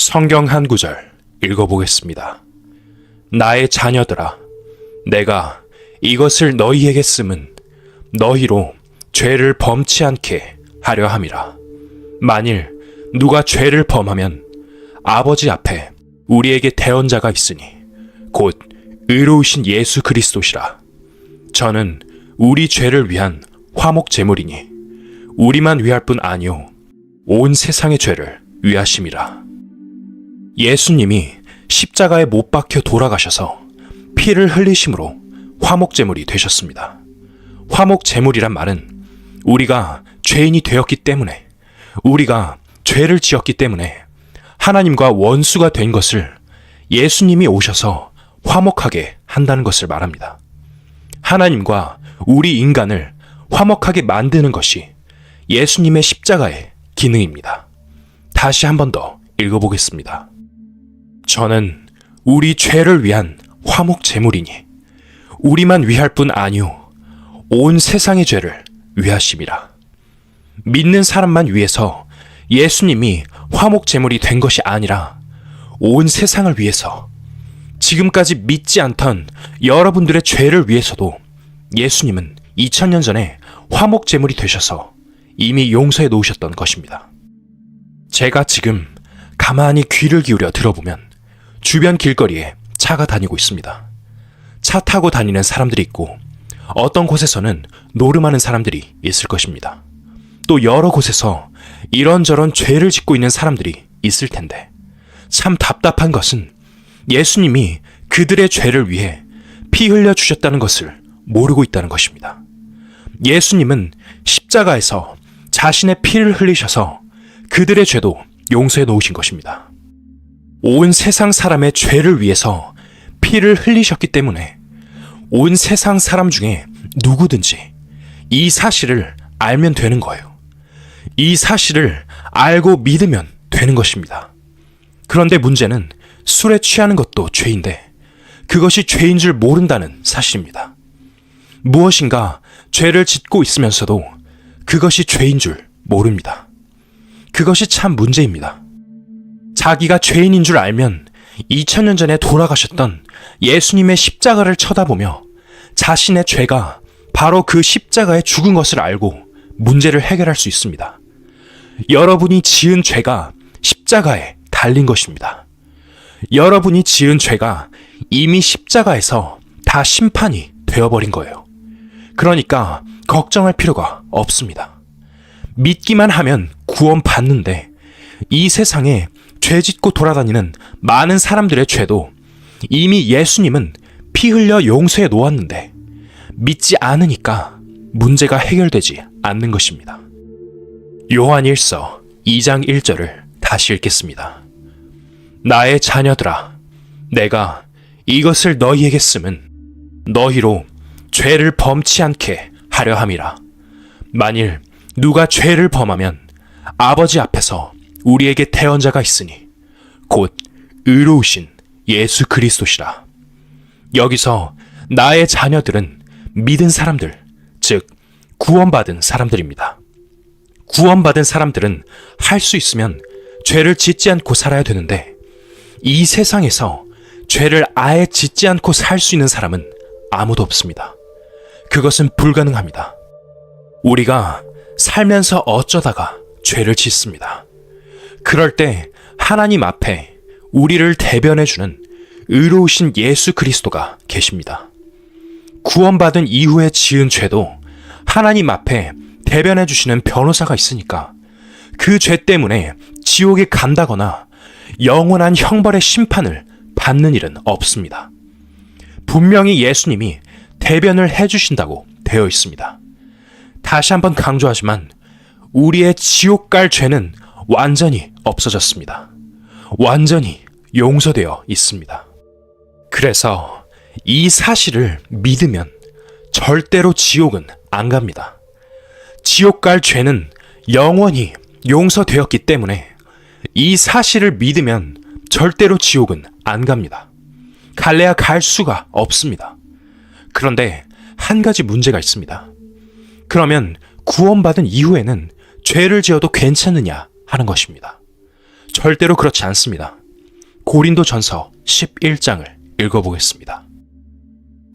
성경 한 구절 읽어보겠습니다. 나의 자녀들아, 내가 이것을 너희에게 쓰면 너희로 죄를 범치 않게 하려 함이라. 만일 누가 죄를 범하면 아버지 앞에 우리에게 대언자가 있으니 곧 의로우신 예수 그리스도시라. 저는 우리 죄를 위한 화목 제물이니 우리만 위할 뿐 아니요 온 세상의 죄를 위하심이라. 예수님이 십자가에 못 박혀 돌아가셔서 피를 흘리심으로 화목 제물이 되셨습니다. 화목 제물이란 말은 우리가 죄인이 되었기 때문에, 우리가 죄를 지었기 때문에 하나님과 원수가 된 것을 예수님이 오셔서 화목하게 한다는 것을 말합니다. 하나님과 우리 인간을 화목하게 만드는 것이 예수님의 십자가의 기능입니다. 다시 한 번 더 읽어보겠습니다. 저는 우리 죄를 위한 화목 제물이니 우리만 위할 뿐 아니요 온 세상의 죄를 위하심이라. 믿는 사람만 위해서 예수님이 화목 제물이 된 것이 아니라 온 세상을 위해서, 지금까지 믿지 않던 여러분들의 죄를 위해서도 예수님은 2000년 전에 화목 제물이 되셔서 이미 용서해 놓으셨던 것입니다. 제가 지금 가만히 귀를 기울여 들어보면 주변 길거리에 차가 다니고 있습니다. 차 타고 다니는 사람들이 있고 어떤 곳에서는 노름하는 사람들이 있을 것입니다. 또 여러 곳에서 이런저런 죄를 짓고 있는 사람들이 있을 텐데, 참 답답한 것은 예수님이 그들의 죄를 위해 피 흘려 주셨다는 것을 모르고 있다는 것입니다. 예수님은 십자가에서 자신의 피를 흘리셔서 그들의 죄도 용서해 놓으신 것입니다. 온 세상 사람의 죄를 위해서 피를 흘리셨기 때문에 온 세상 사람 중에 누구든지 이 사실을 알면 되는 거예요. 이 사실을 알고 믿으면 되는 것입니다. 그런데 문제는 술에 취하는 것도 죄인데 그것이 죄인 줄 모른다는 사실입니다. 무엇인가 죄를 짓고 있으면서도 그것이 죄인 줄 모릅니다. 그것이 참 문제입니다. 자기가 죄인인 줄 알면 2000년 전에 돌아가셨던 예수님의 십자가를 쳐다보며 자신의 죄가 바로 그 십자가에 죽은 것을 알고 문제를 해결할 수 있습니다. 여러분이 지은 죄가 십자가에 달린 것입니다. 여러분이 지은 죄가 이미 십자가에서 다 심판이 되어버린 거예요. 그러니까 걱정할 필요가 없습니다. 믿기만 하면 구원 받는데, 이 세상에 죄 짓고 돌아다니는 많은 사람들의 죄도 이미 예수님은 피 흘려 용서해 놓았는데 믿지 않으니까 문제가 해결되지 않는 것입니다. 요한 1서 2장 1절을 다시 읽겠습니다. 나의 자녀들아, 내가 이것을 너희에게 쓰면 너희로 죄를 범치 않게 하려 함이라. 만일 누가 죄를 범하면 아버지 앞에서 우리에게 대언자가 있으니 곧 의로우신 예수 그리스도시라. 여기서 나의 자녀들은 믿은 사람들, 즉 구원받은 사람들입니다. 구원받은 사람들은 할 수 있으면 죄를 짓지 않고 살아야 되는데, 이 세상에서 죄를 아예 짓지 않고 살 수 있는 사람은 아무도 없습니다. 그것은 불가능합니다. 우리가 살면서 어쩌다가 죄를 짓습니다. 그럴 때 하나님 앞에 우리를 대변해주는 의로우신 예수 그리스도가 계십니다. 구원받은 이후에 지은 죄도 하나님 앞에 대변해주시는 변호사가 있으니까 그 죄 때문에 지옥에 간다거나 영원한 형벌의 심판을 받는 일은 없습니다. 분명히 예수님이 대변을 해주신다고 되어 있습니다. 다시 한번 강조하지만 우리의 지옥 갈 죄는 완전히 없어졌습니다. 완전히 용서되어 있습니다. 그래서 이 사실을 믿으면 절대로 지옥은 안 갑니다. 지옥 갈 죄는 영원히 용서되었기 때문에 이 사실을 믿으면 절대로 지옥은 안 갑니다. 갈래야 갈 수가 없습니다. 그런데 한 가지 문제가 있습니다. 그러면 구원받은 이후에는 죄를 지어도 괜찮느냐 하는 것입니다. 절대로 그렇지 않습니다. 고린도전서 11장을 읽어보겠습니다.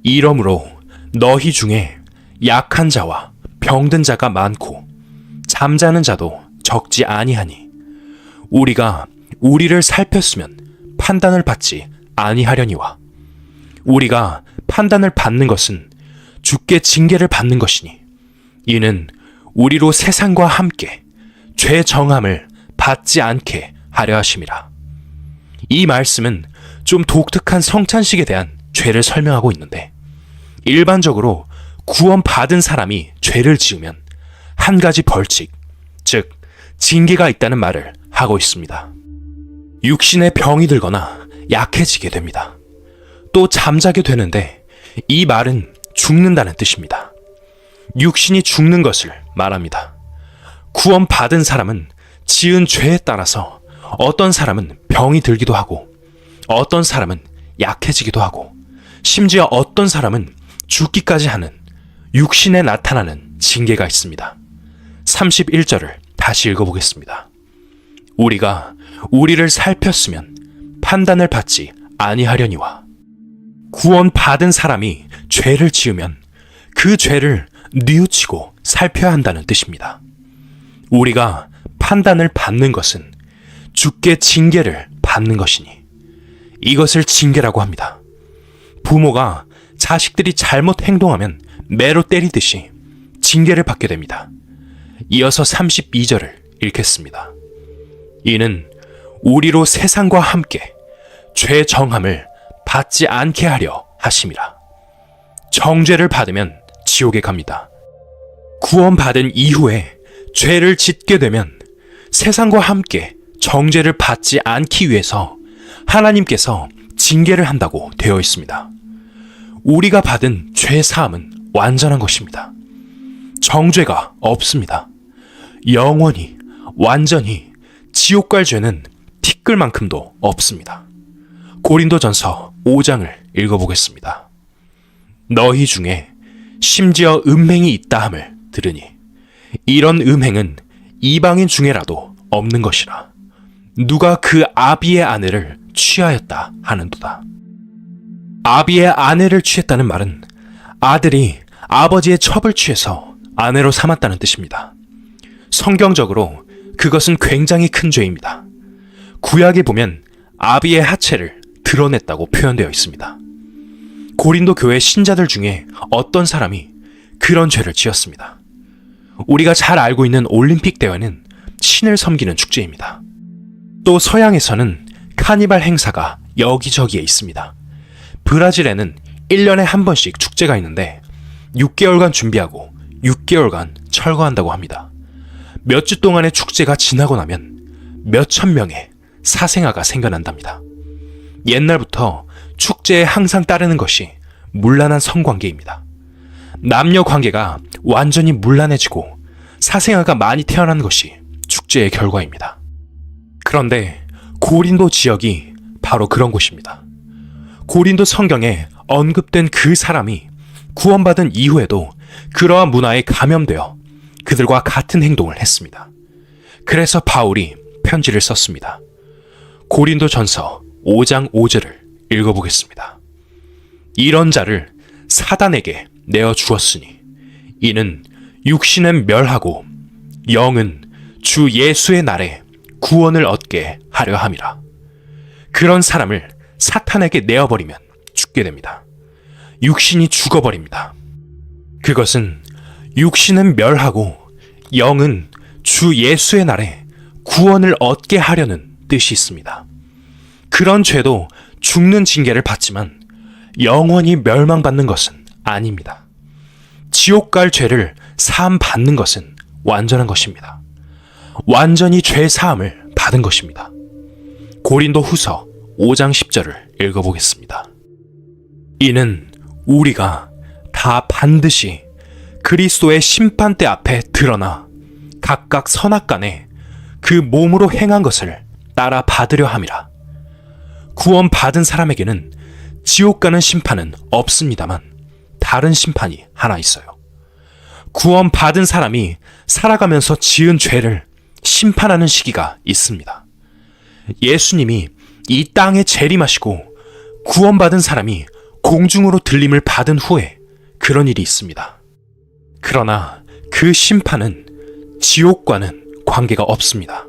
이러므로 너희 중에 약한 자와 병든 자가 많고 잠자는 자도 적지 아니하니 우리가 우리를 살폈으면 판단을 받지 아니하려니와 우리가 판단을 받는 것은 주께 징계를 받는 것이니 이는 우리로 세상과 함께 죄 정함을 받지 않게 하려 하심이라. 이 말씀은 좀 독특한 성찬식에 대한 죄를 설명하고 있는데 일반적으로 구원받은 사람이 죄를 지으면 한 가지 벌칙, 즉 징계가 있다는 말을 하고 있습니다. 육신에 병이 들거나 약해지게 됩니다. 또 잠자게 되는데 이 말은 죽는다는 뜻입니다. 육신이 죽는 것을 말합니다. 구원받은 사람은 지은 죄에 따라서 어떤 사람은 병이 들기도 하고 어떤 사람은 약해지기도 하고 심지어 어떤 사람은 죽기까지 하는 육신에 나타나는 징계가 있습니다. 31절을 다시 읽어보겠습니다. 우리가 우리를 살폈으면 판단을 받지 아니하려니와 구원받은 사람이 죄를 지으면 그 죄를 뉘우치고 살펴야 한다는 뜻입니다. 우리가 판단을 받는 것은 주께 징계를 받는 것이니 이것을 징계라고 합니다. 부모가 자식들이 잘못 행동하면 매로 때리듯이 징계를 받게 됩니다. 이어서 32절을 읽겠습니다. 이는 우리로 세상과 함께 죄 정함을 받지 않게 하려 하심이라. 정죄를 받으면 지옥에 갑니다. 구원받은 이후에 죄를 짓게 되면 세상과 함께 정죄를 받지 않기 위해서 하나님께서 징계를 한다고 되어 있습니다. 우리가 받은 죄 사함은 완전한 것입니다. 정죄가 없습니다. 영원히 완전히 지옥 갈 죄는 티끌만큼도 없습니다. 고린도전서 5장을 읽어보겠습니다. 너희 중에 심지어 음행이 있다 함을 들으니 이런 음행은 이방인 중에라도 없는 것이라. 누가 그 아비의 아내를 취하였다 하는도다. 아비의 아내를 취했다는 말은 아들이 아버지의 첩을 취해서 아내로 삼았다는 뜻입니다. 성경적으로 그것은 굉장히 큰 죄입니다. 구약에 보면 아비의 하체를 드러냈다고 표현되어 있습니다. 고린도 교회 신자들 중에 어떤 사람이 그런 죄를 지었습니다. 우리가 잘 알고 있는 올림픽 대회는 신을 섬기는 축제입니다. 또 서양에서는 카니발 행사가 여기저기에 있습니다. 브라질에는 1년에 한 번씩 축제가 있는데 6개월간 준비하고 6개월간 철거한다고 합니다. 몇 주 동안의 축제가 지나고 나면 몇천 명의 사생아가 생겨난답니다. 옛날부터 축제에 항상 따르는 것이 문란한 성관계입니다. 남녀 관계가 완전히 문란해지고 사생아가 많이 태어나는 것이 축제의 결과입니다. 그런데 고린도 지역이 바로 그런 곳입니다. 고린도 성경에 언급된 그 사람이 구원받은 이후에도 그러한 문화에 감염되어 그들과 같은 행동을 했습니다. 그래서 바울이 편지를 썼습니다. 고린도전서 5장 5절을 읽어보겠습니다. 이런 자를 사단에게 내어 주었으니 이는 육신은 멸하고 영은 주 예수의 날에 구원을 얻게 하려 함이라. 그런 사람을 사탄에게 내어버리면 죽게 됩니다. 육신이 죽어버립니다. 그것은 육신은 멸하고 영은 주 예수의 날에 구원을 얻게 하려는 뜻이 있습니다. 그런 죄도 죽는 징계를 받지만 영원히 멸망받는 것은 아닙니다. 지옥 갈 죄를 사함 받는 것은 완전한 것입니다. 완전히 죄 사함을 받은 것입니다. 고린도 후서 5장 10절을 읽어보겠습니다. 이는 우리가 다 반드시 그리스도의 심판대 앞에 드러나 각각 선악간에 그 몸으로 행한 것을 따라 받으려 함이라. 구원받은 사람에게는 지옥 가는 심판은 없습니다만 다른 심판이 하나 있어요. 구원받은 사람이 살아가면서 지은 죄를 심판하는 시기가 있습니다. 예수님이 이 땅에 재림하시고 구원받은 사람이 공중으로 들림을 받은 후에 그런 일이 있습니다. 그러나 그 심판은 지옥과는 관계가 없습니다.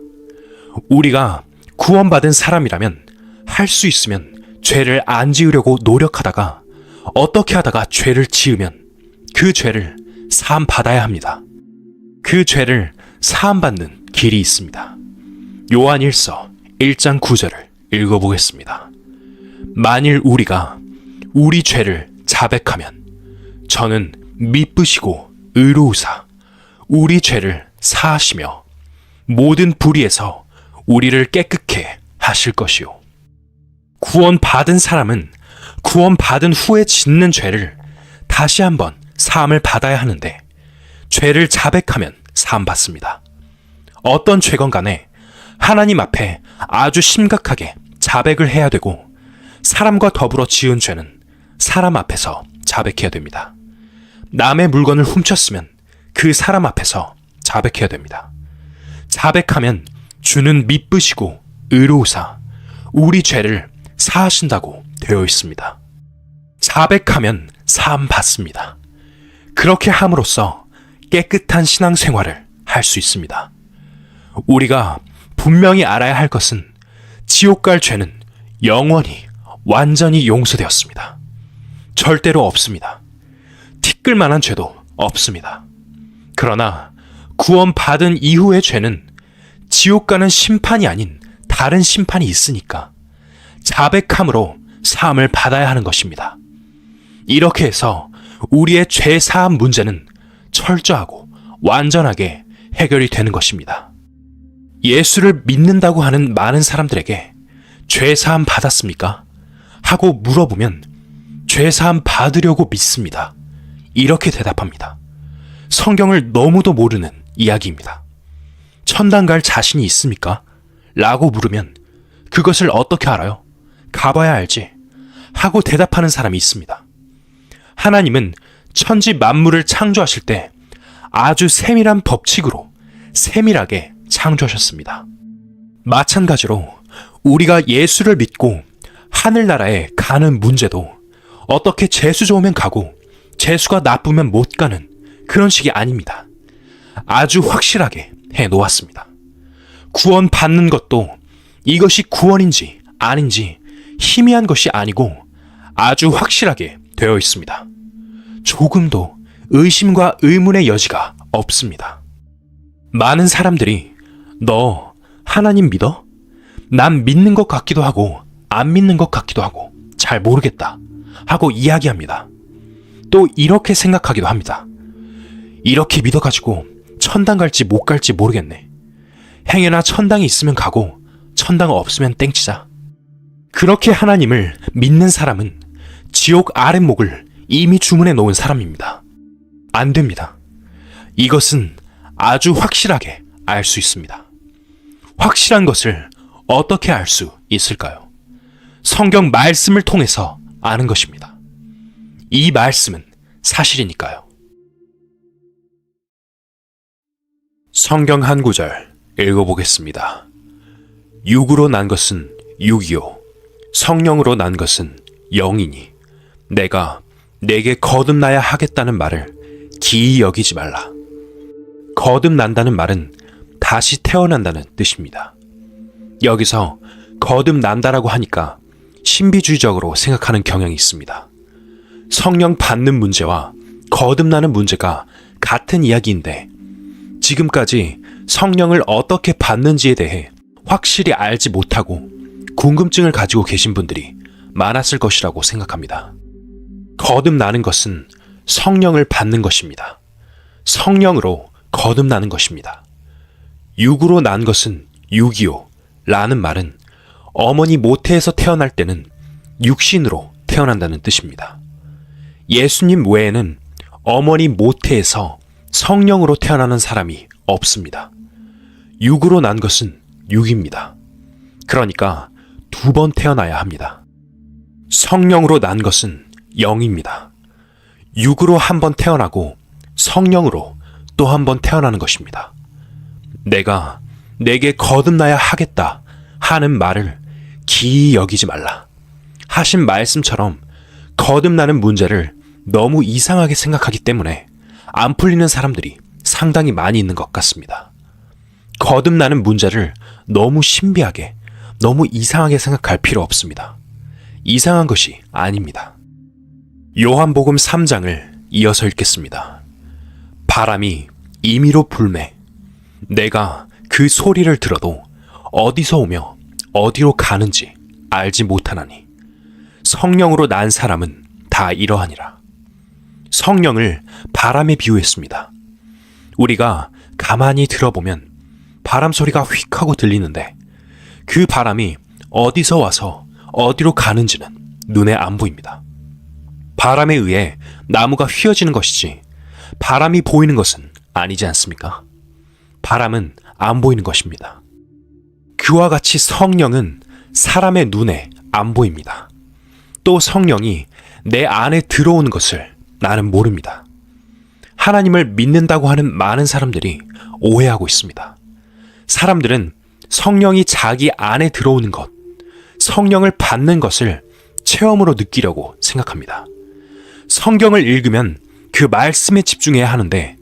우리가 구원받은 사람이라면 할 수 있으면 죄를 안 지으려고 노력하다가 어떻게 하다가 죄를 지으면 그 죄를 사함 받아야 합니다. 그 죄를 사함받는 길이 있습니다. 요한 1서 1장 9절을 읽어보겠습니다. 만일 우리가 우리 죄를 자백하면 저는 미쁘시고 의로우사 우리 죄를 사하시며 모든 불의에서 우리를 깨끗게 하실 것이요. 구원받은 사람은 구원받은 후에 짓는 죄를 다시 한번 사함을 받아야 하는데 죄를 자백하면 사함받습니다. 어떤 죄건 간에 하나님 앞에 아주 심각하게 자백을 해야 되고 사람과 더불어 지은 죄는 사람 앞에서 자백해야 됩니다. 남의 물건을 훔쳤으면 그 사람 앞에서 자백해야 됩니다. 자백하면 주는 미쁘시고 의로우사 우리 죄를 사하신다고 되어 있습니다. 자백하면 사함 받습니다. 그렇게 함으로써 깨끗한 신앙생활을 할 수 있습니다. 우리가 분명히 알아야 할 것은 지옥 갈 죄는 영원히 완전히 용서되었습니다. 절대로 없습니다. 티끌 만한 죄도 없습니다. 그러나 구원받은 이후의 죄는 지옥 가는 심판이 아닌 다른 심판이 있으니까 자백함으로 사함을 받아야 하는 것입니다. 이렇게 해서 우리의 죄 사함 문제는 철저하고 완전하게 해결이 되는 것입니다. 예수를 믿는다고 하는 많은 사람들에게 죄 사함 받았습니까? 하고 물어보면 죄 사함 받으려고 믿습니다. 이렇게 대답합니다. 성경을 너무도 모르는 이야기입니다. 천당 갈 자신이 있습니까? 라고 물으면 그것을 어떻게 알아요? 가봐야 알지. 하고 대답하는 사람이 있습니다. 하나님은 천지 만물을 창조하실 때 아주 세밀한 법칙으로 세밀하게 창조하셨습니다. 마찬가지로 우리가 예수를 믿고 하늘나라에 가는 문제도 어떻게 재수 좋으면 가고 재수가 나쁘면 못 가는 그런 식이 아닙니다. 아주 확실하게 해 놓았습니다. 구원 받는 것도 이것이 구원인지 아닌지 희미한 것이 아니고 아주 확실하게 되어 있습니다. 조금도 의심과 의문의 여지가 없습니다. 많은 사람들이 너 하나님 믿어? 난 믿는 것 같기도 하고 안 믿는 것 같기도 하고 잘 모르겠다 하고 이야기합니다. 또 이렇게 생각하기도 합니다. 이렇게 믿어가지고 천당 갈지 못 갈지 모르겠네. 행여나 천당이 있으면 가고 천당 없으면 땡치자. 그렇게 하나님을 믿는 사람은 지옥 아랫목을 이미 주문해 놓은 사람입니다. 안 됩니다. 이것은 아주 확실하게 알 수 있습니다. 확실한 것을 어떻게 알 수 있을까요? 성경 말씀을 통해서 아는 것입니다. 이 말씀은 사실이니까요. 성경 한 구절 읽어보겠습니다. 육으로 난 것은 육이요 성령으로 난 것은 영이니 내가 내게 거듭나야 하겠다는 말을 기이 여기지 말라. 거듭난다는 말은 다시 태어난다는 뜻입니다. 여기서 거듭난다라고 하니까 신비주의적으로 생각하는 경향이 있습니다. 성령 받는 문제와 거듭나는 문제가 같은 이야기인데 지금까지 성령을 어떻게 받는지에 대해 확실히 알지 못하고 궁금증을 가지고 계신 분들이 많았을 것이라고 생각합니다. 거듭나는 것은 성령을 받는 것입니다. 성령으로 거듭나는 것입니다. 육으로 난 것은 육이요 라는 말은 어머니 모태에서 태어날 때는 육신으로 태어난다는 뜻입니다. 예수님 외에는 어머니 모태에서 성령으로 태어나는 사람이 없습니다. 육으로 난 것은 육입니다. 그러니까 두 번 태어나야 합니다. 성령으로 난 것은 영입니다. 육으로 한 번 태어나고 성령으로 또 한 번 태어나는 것입니다. 내가 내게 거듭나야 하겠다 하는 말을 기이 여기지 말라 하신 말씀처럼 거듭나는 문제를 너무 이상하게 생각하기 때문에 안 풀리는 사람들이 상당히 많이 있는 것 같습니다. 거듭나는 문제를 너무 신비하게, 너무 이상하게 생각할 필요 없습니다. 이상한 것이 아닙니다. 요한복음 3장을 이어서 읽겠습니다. 바람이 임의로 불매 내가 그 소리를 들어도 어디서 오며 어디로 가는지 알지 못하나니 성령으로 난 사람은 다 이러하니라. 성령을 바람에 비유했습니다. 우리가 가만히 들어보면 바람 소리가 휙 하고 들리는데 그 바람이 어디서 와서 어디로 가는지는 눈에 안 보입니다. 바람에 의해 나무가 휘어지는 것이지 바람이 보이는 것은 아니지 않습니까? 바람은 안 보이는 것입니다. 그와 같이 성령은 사람의 눈에 안 보입니다. 또 성령이 내 안에 들어오는 것을 나는 모릅니다. 하나님을 믿는다고 하는 많은 사람들이 오해하고 있습니다. 사람들은 성령이 자기 안에 들어오는 것, 성령을 받는 것을 체험으로 느끼려고 생각합니다. 성경을 읽으면 그 말씀에 집중해야 하는데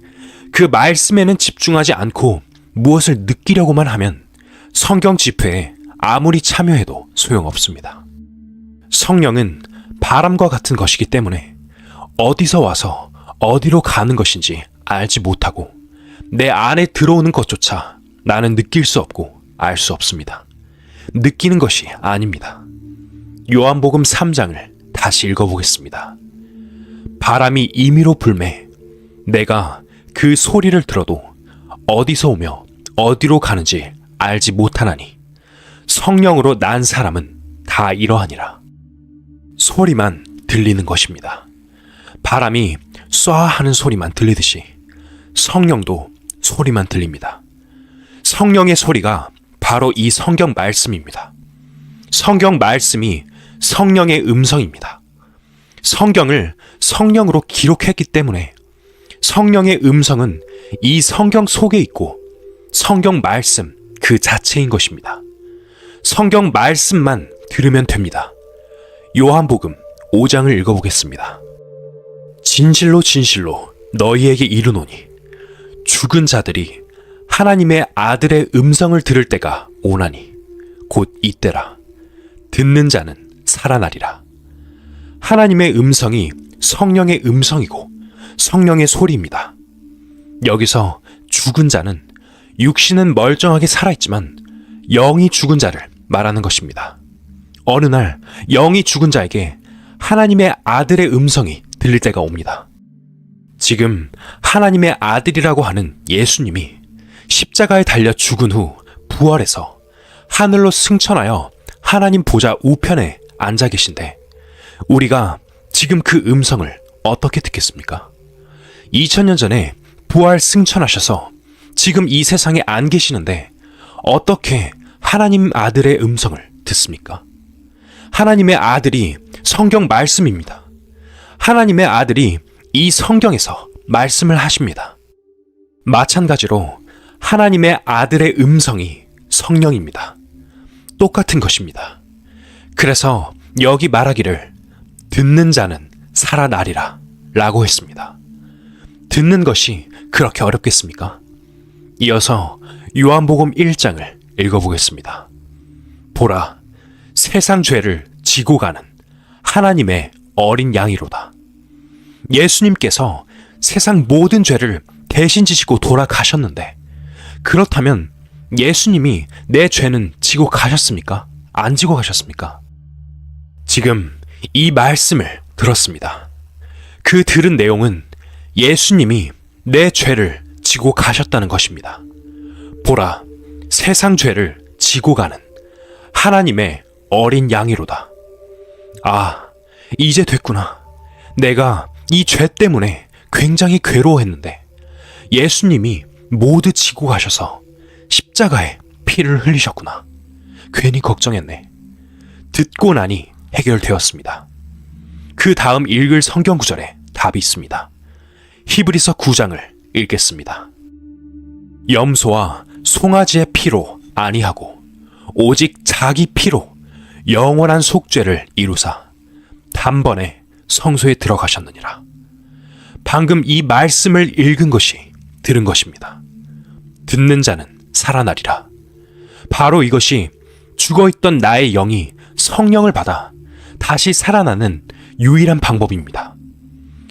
그 말씀에는 집중하지 않고 무엇을 느끼려고만 하면 성경 집회에 아무리 참여해도 소용없습니다. 성령은 바람과 같은 것이기 때문에 어디서 와서 어디로 가는 것인지 알지 못하고 내 안에 들어오는 것조차 나는 느낄 수 없고 알 수 없습니다. 느끼는 것이 아닙니다. 요한복음 3장을 다시 읽어보겠습니다. 바람이 임의로 불매 내가 그 소리를 들어도 어디서 오며 어디로 가는지 알지 못하나니 성령으로 난 사람은 다 이러하니라. 소리만 들리는 것입니다. 바람이 쏴 하는 소리만 들리듯이 성령도 소리만 들립니다. 성령의 소리가 바로 이 성경 말씀입니다. 성경 말씀이 성령의 음성입니다. 성경을 성령으로 기록했기 때문에 성령의 음성은 이 성경 속에 있고 성경 말씀 그 자체인 것입니다. 성경 말씀만 들으면 됩니다. 요한복음 5장을 읽어보겠습니다. 진실로 진실로 너희에게 이르노니 죽은 자들이 하나님의 아들의 음성을 들을 때가 오나니 곧 이때라. 듣는 자는 살아나리라. 하나님의 음성이 성령의 음성이고 성령의 소리입니다. 여기서 죽은 자는 육신은 멀쩡하게 살아있지만 영이 죽은 자를 말하는 것입니다. 어느 날 영이 죽은 자에게 하나님의 아들의 음성이 들릴 때가 옵니다. 지금 하나님의 아들이라고 하는 예수님이 십자가에 달려 죽은 후 부활해서 하늘로 승천하여 하나님 보좌 우편에 앉아 계신데 우리가 지금 그 음성을 어떻게 듣겠습니까? 2000년 전에 부활 승천하셔서 지금 이 세상에 안 계시는데 어떻게 하나님 아들의 음성을 듣습니까? 하나님의 아들이 성경 말씀입니다. 하나님의 아들이 이 성경에서 말씀을 하십니다. 마찬가지로 하나님의 아들의 음성이 성령입니다. 똑같은 것입니다. 그래서 여기 말하기를 듣는 자는 살아나리라 라고 했습니다. 듣는 것이 그렇게 어렵겠습니까? 이어서 요한복음 1장을 읽어보겠습니다. 보라, 세상 죄를 지고 가는 하나님의 어린 양이로다. 예수님께서 세상 모든 죄를 대신 지시고 돌아가셨는데 그렇다면 예수님이 내 죄는 지고 가셨습니까? 안 지고 가셨습니까? 지금 이 말씀을 들었습니다. 그 들은 내용은 예수님이 내 죄를 지고 가셨다는 것입니다. 보라, 세상 죄를 지고 가는 하나님의 어린 양이로다. 아, 이제 됐구나. 내가 이 죄 때문에 굉장히 괴로워했는데 예수님이 모두 지고 가셔서 십자가에 피를 흘리셨구나. 괜히 걱정했네. 듣고 나니 해결되었습니다. 그 다음 읽을 성경 구절에 답이 있습니다. 히브리서 9장을 읽겠습니다. 염소와 송아지의 피로 아니하고 오직 자기 피로 영원한 속죄를 이루사 단번에 성소에 들어가셨느니라. 방금 이 말씀을 읽은 것이 들은 것입니다. 듣는 자는 살아나리라. 바로 이것이 죽어있던 나의 영이 성령을 받아 다시 살아나는 유일한 방법입니다.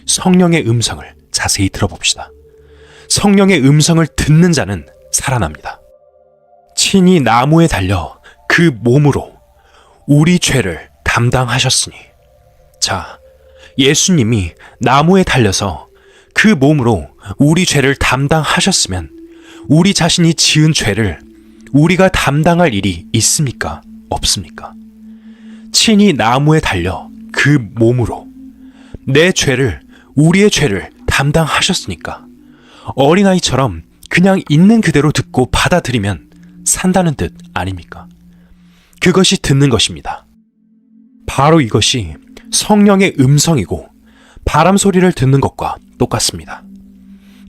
성령의 음성을 자세히 들어봅시다. 성령의 음성을 듣는 자는 살아납니다. 친히 나무에 달려 그 몸으로 우리 죄를 담당하셨으니. 자, 예수님이 나무에 달려서 그 몸으로 우리 죄를 담당하셨으면 우리 자신이 지은 죄를 우리가 담당할 일이 있습니까? 없습니까? 친히 나무에 달려 그 몸으로 내 죄를, 우리의 죄를 담당하셨으니까 어린아이처럼 그냥 있는 그대로 듣고 받아들이면 산다는 뜻 아닙니까? 그것이 듣는 것입니다. 바로 이것이 성령의 음성이고 바람 소리를 듣는 것과 똑같습니다.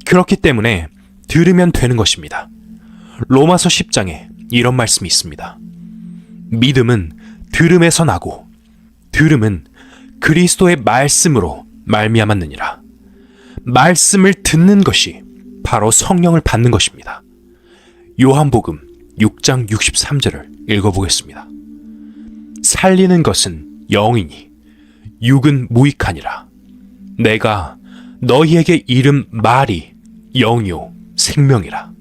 그렇기 때문에 들으면 되는 것입니다. 로마서 10장에 이런 말씀이 있습니다. 믿음은 들음에서 나고 들음은 그리스도의 말씀으로 말미암았느니라. 말씀을 듣는 것이 바로 성령을 받는 것입니다. 요한복음 6장 63절을 읽어보겠습니다. 살리는 것은 영이니 육은 무익하니라. 내가 너희에게 이른 말이 영이요 생명이라.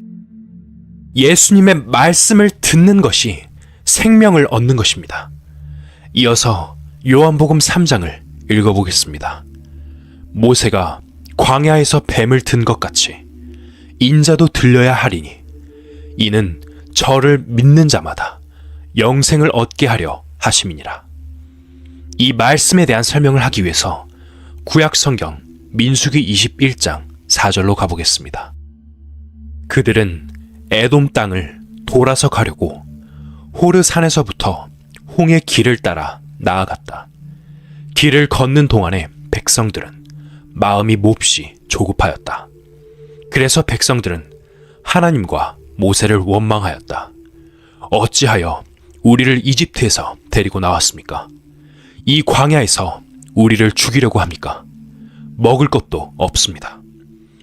예수님의 말씀을 듣는 것이 생명을 얻는 것입니다. 이어서 요한복음 3장을 읽어보겠습니다. 모세가 광야에서 뱀을 든 것 같이 인자도 들려야 하리니 이는 저를 믿는 자마다 영생을 얻게 하려 하심이니라. 이 말씀에 대한 설명을 하기 위해서 구약 성경 민수기 21장 4절로 가보겠습니다. 그들은 에돔 땅을 돌아서 가려고 호르 산에서부터 홍해 길을 따라 나아갔다. 길을 걷는 동안에 백성들은 마음이 몹시 조급하였다. 그래서 백성들은 하나님과 모세를 원망하였다. 어찌하여 우리를 이집트에서 데리고 나왔습니까? 이 광야에서 우리를 죽이려고 합니까? 먹을 것도 없습니다.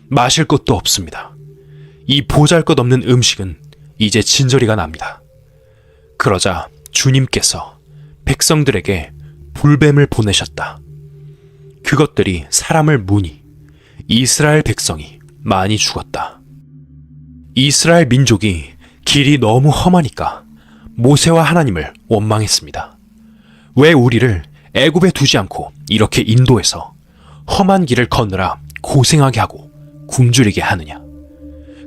마실 것도 없습니다. 이 보잘것없는 음식은 이제 진저리가 납니다. 그러자 주님께서 백성들에게 불뱀을 보내셨다. 그것들이 사람을 무니 이스라엘 백성이 많이 죽었다. 이스라엘 민족이 길이 너무 험하니까 모세와 하나님을 원망했습니다. 왜 우리를 애굽에 두지 않고 이렇게 인도해서 험한 길을 걷느라 고생하게 하고 굶주리게 하느냐.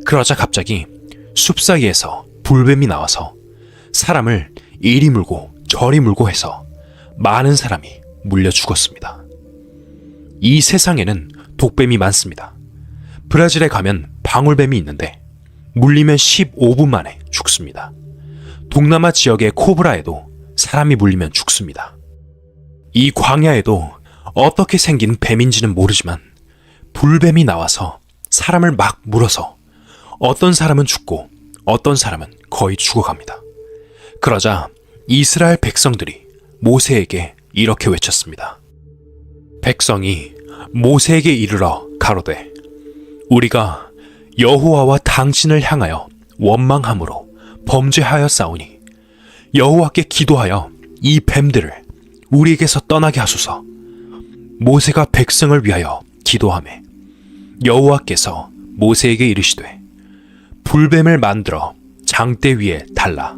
그러자 갑자기 숲 사이에서 불뱀이 나와서 사람을 이리 물고 저리 물고 해서 많은 사람이 물려 죽었습니다. 이 세상에는 독뱀이 많습니다. 브라질에 가면 방울뱀이 있는데 물리면 15분 만에 죽습니다. 동남아 지역의 코브라에도 사람이 물리면 죽습니다. 이 광야에도 어떻게 생긴 뱀인지는 모르지만 불뱀이 나와서 사람을 막 물어서 어떤 사람은 죽고 어떤 사람은 거의 죽어갑니다. 그러자 이스라엘 백성들이 모세에게 이렇게 외쳤습니다. 백성이 모세에게 이르러 가로되 우리가 여호와와 당신을 향하여 원망함으로 범죄하였사오니 여호와께 기도하여 이 뱀들을 우리에게서 떠나게 하소서. 모세가 백성을 위하여 기도하매 여호와께서 모세에게 이르시되 불뱀을 만들어 장대 위에 달라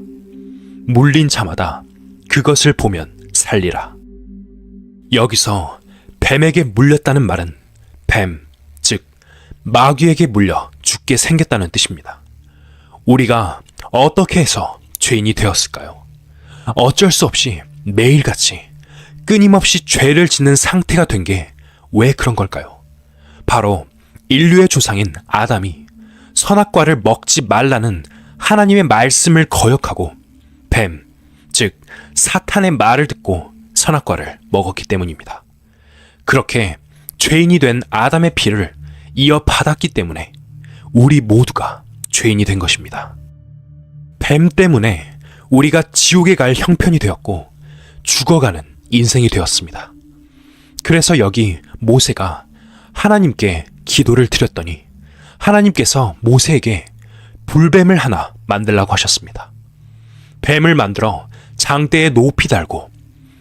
물린 자마다 그것을 보면 살리라. 여기서 뱀에게 물렸다는 말은 뱀, 즉 마귀에게 물려 죽게 생겼다는 뜻입니다. 우리가 어떻게 해서 죄인이 되었을까요? 어쩔 수 없이 매일같이 끊임없이 죄를 짓는 상태가 된 게 왜 그런 걸까요? 바로 인류의 조상인 아담이 선악과를 먹지 말라는 하나님의 말씀을 거역하고 뱀, 즉 사탄의 말을 듣고 선악과를 먹었기 때문입니다. 그렇게 죄인이 된 아담의 피를 이어받았기 때문에 우리 모두가 죄인이 된 것입니다. 뱀 때문에 우리가 지옥에 갈 형편이 되었고 죽어가는 인생이 되었습니다. 그래서 여기 모세가 하나님께 기도를 드렸더니 하나님께서 모세에게 불뱀을 하나 만들라고 하셨습니다. 뱀을 만들어 장대에 높이 달고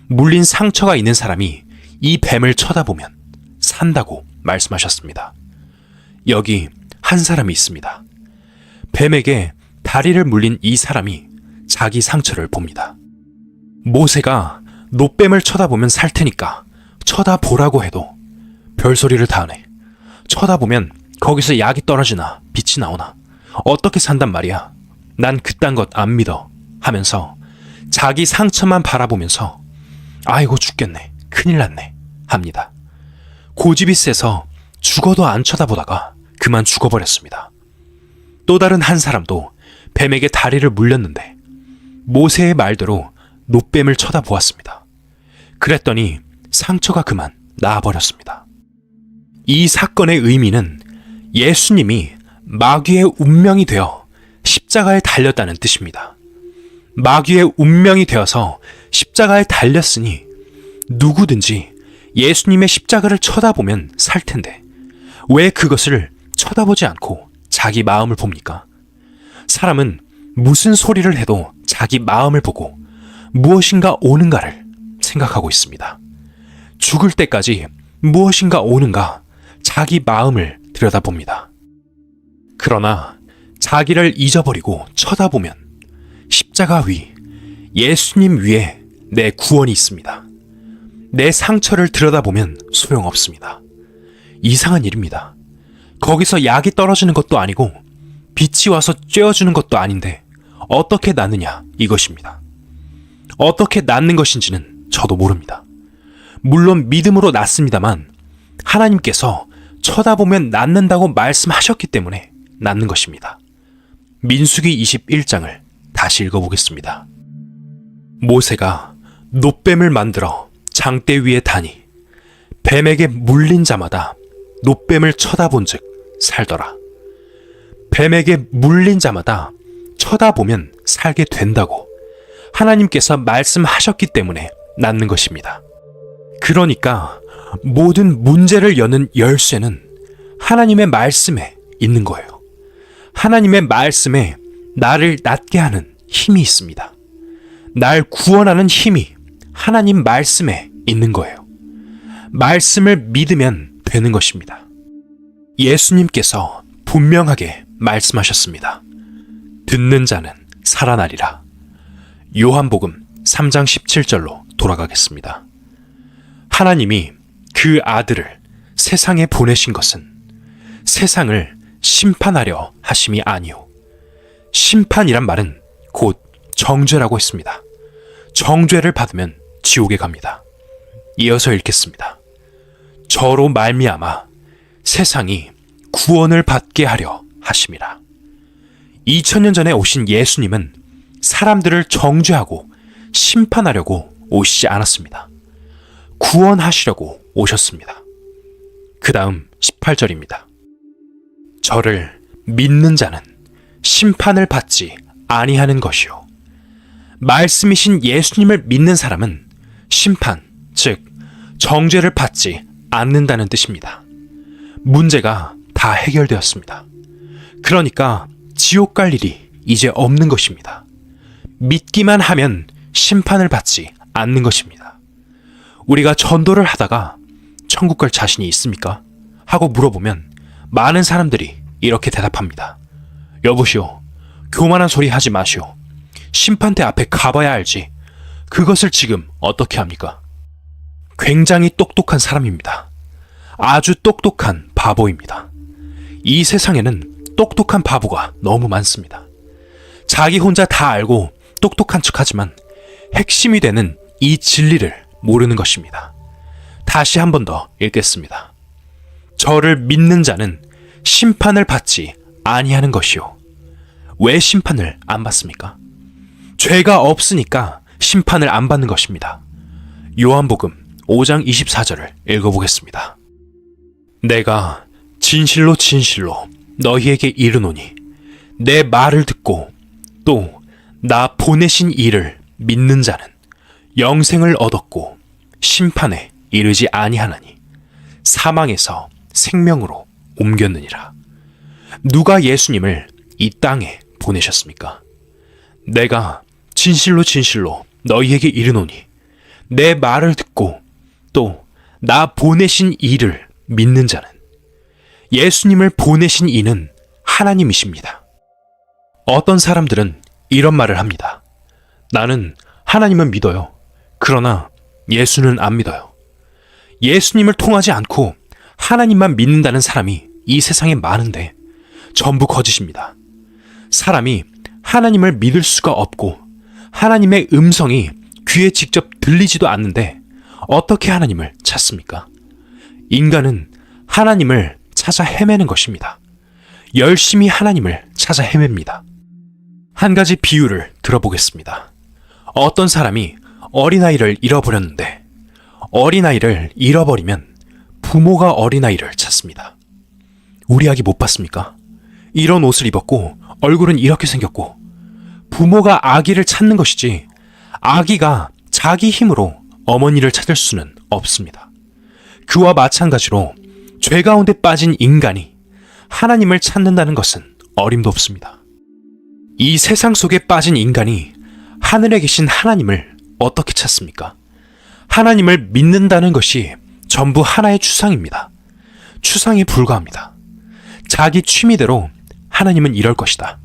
물린 상처가 있는 사람이 이 뱀을 쳐다보면 산다고 말씀하셨습니다. 여기 한 사람이 있습니다. 뱀에게 다리를 물린 이 사람이 자기 상처를 봅니다. 모세가 노뱀을 쳐다보면 살 테니까 쳐다보라고 해도 별소리를 다 하네. 쳐다보면 거기서 약이 떨어지나 빛이 나오나 어떻게 산단 말이야. 난 그딴 것 안 믿어 하면서 자기 상처만 바라보면서 아이고 죽겠네, 큰일 났네 합니다. 고집이 세서 죽어도 안 쳐다보다가 그만 죽어버렸습니다. 또 다른 한 사람도 뱀에게 다리를 물렸는데 모세의 말대로 노뱀을 쳐다보았습니다. 그랬더니 상처가 그만 나아버렸습니다. 이 사건의 의미는 예수님이 마귀의 운명이 되어 십자가에 달렸다는 뜻입니다. 마귀의 운명이 되어서 십자가에 달렸으니 누구든지 예수님의 십자가를 쳐다보면 살 텐데 왜 그것을 쳐다보지 않고 자기 마음을 봅니까? 사람은 무슨 소리를 해도 자기 마음을 보고 무엇인가 오는가를 생각하고 있습니다. 죽을 때까지 무엇인가 오는가 자기 마음을 들여다봅니다. 그러나 자기를 잊어버리고 쳐다보면 십자가 위, 예수님 위에 내 구원이 있습니다. 내 상처를 들여다보면 소용없습니다. 이상한 일입니다. 거기서 약이 떨어지는 것도 아니고 빛이 와서 쬐어주는 것도 아닌데 어떻게 낫느냐 이것입니다. 어떻게 낫는 것인지는 저도 모릅니다. 물론 믿음으로 낫습니다만 하나님께서 쳐다보면 낫는다고 말씀하셨기 때문에 낫는 것입니다. 민수기 21장을 다시 읽어보겠습니다. 모세가 노뱀을 만들어 장대 위에 다니 뱀에게 물린 자마다 노뱀을 쳐다본즉 살더라. 뱀에게 물린 자마다 쳐다보면 살게 된다고 하나님께서 말씀하셨기 때문에 낫는 것입니다. 그러니까 모든 문제를 여는 열쇠는 하나님의 말씀에 있는 거예요. 하나님의 말씀에 나를 낫게 하는 힘이 있습니다. 날 구원하는 힘이 하나님 말씀에 있는 거예요. 말씀을 믿으면 되는 것입니다. 예수님께서 분명하게 말씀하셨습니다. 듣는 자는 살아나리라. 요한복음 3장 17절로 돌아가겠습니다. 하나님이 그 아들을 세상에 보내신 것은 세상을 심판하려 하심이 아니요. 심판이란 말은 곧 정죄라고 했습니다. 정죄를 받으면 지옥에 갑니다. 이어서 읽겠습니다. 저로 말미암아 세상이 구원을 받게 하려 하심이라. 2000년 전에 오신 예수님은 사람들을 정죄하고 심판하려고 오시지 않았습니다. 구원하시려고 오셨습니다. 그 다음 18절입니다. 저를 믿는 자는 심판을 받지 아니하는 것이요. 말씀이신 예수님을 믿는 사람은 심판, 즉 정죄를 받지 않는다는 뜻입니다. 문제가 다 해결되었습니다. 그러니까 지옥 갈 일이 이제 없는 것입니다. 믿기만 하면 심판을 받지 않는 것입니다. 우리가 전도를 하다가 천국 갈 자신이 있습니까? 하고 물어보면 많은 사람들이 이렇게 대답합니다. 여보시오, 교만한 소리 하지 마시오. 심판대 앞에 가봐야 알지. 그것을 지금 어떻게 합니까? 굉장히 똑똑한 사람입니다. 아주 똑똑한 바보입니다. 이 세상에는 똑똑한 바보가 너무 많습니다. 자기 혼자 다 알고 똑똑한 척하지만 핵심이 되는 이 진리를 모르는 것입니다. 다시 한 번 더 읽겠습니다. 저를 믿는 자는 심판을 받지 아니하는 것이요. 왜 심판을 안 받습니까? 죄가 없으니까 심판을 안 받는 것입니다. 요한복음 5장 24절을 읽어보겠습니다. 내가 진실로 진실로 너희에게 이르노니 내 말을 듣고 또 나 보내신 이를 믿는 자는 영생을 얻었고 심판에 이르지 아니하나니 사망에서 생명으로 옮겼느니라. 누가 예수님을 이 땅에 보내셨습니까? 내가 진실로 진실로 너희에게 이르노니 내 말을 듣고 또 나 보내신 이를 믿는 자는 예수님을 보내신 이는 하나님이십니다. 어떤 사람들은 이런 말을 합니다. 나는 하나님은 믿어요. 그러나 예수는 안 믿어요. 예수님을 통하지 않고 하나님만 믿는다는 사람이 이 세상에 많은데 전부 거짓입니다. 사람이 하나님을 믿을 수가 없고 하나님의 음성이 귀에 직접 들리지도 않는데 어떻게 하나님을 찾습니까? 인간은 하나님을 찾아 헤매는 것입니다. 열심히 하나님을 찾아 헤맵니다. 한 가지 비유를 들어보겠습니다. 어떤 사람이 어린아이를 잃어버렸는데 어린아이를 잃어버리면 부모가 어린아이를 찾습니다. 우리 아기 못 봤습니까? 이런 옷을 입었고 얼굴은 이렇게 생겼고. 부모가 아기를 찾는 것이지 아기가 자기 힘으로 어머니를 찾을 수는 없습니다. 그와 마찬가지로 죄 가운데 빠진 인간이 하나님을 찾는다는 것은 어림도 없습니다. 이 세상 속에 빠진 인간이 하늘에 계신 하나님을 어떻게 찾습니까? 하나님을 믿는다는 것이 전부 하나의 추상입니다. 추상에 불과합니다. 자기 취미대로 하나님은 이럴 것이다.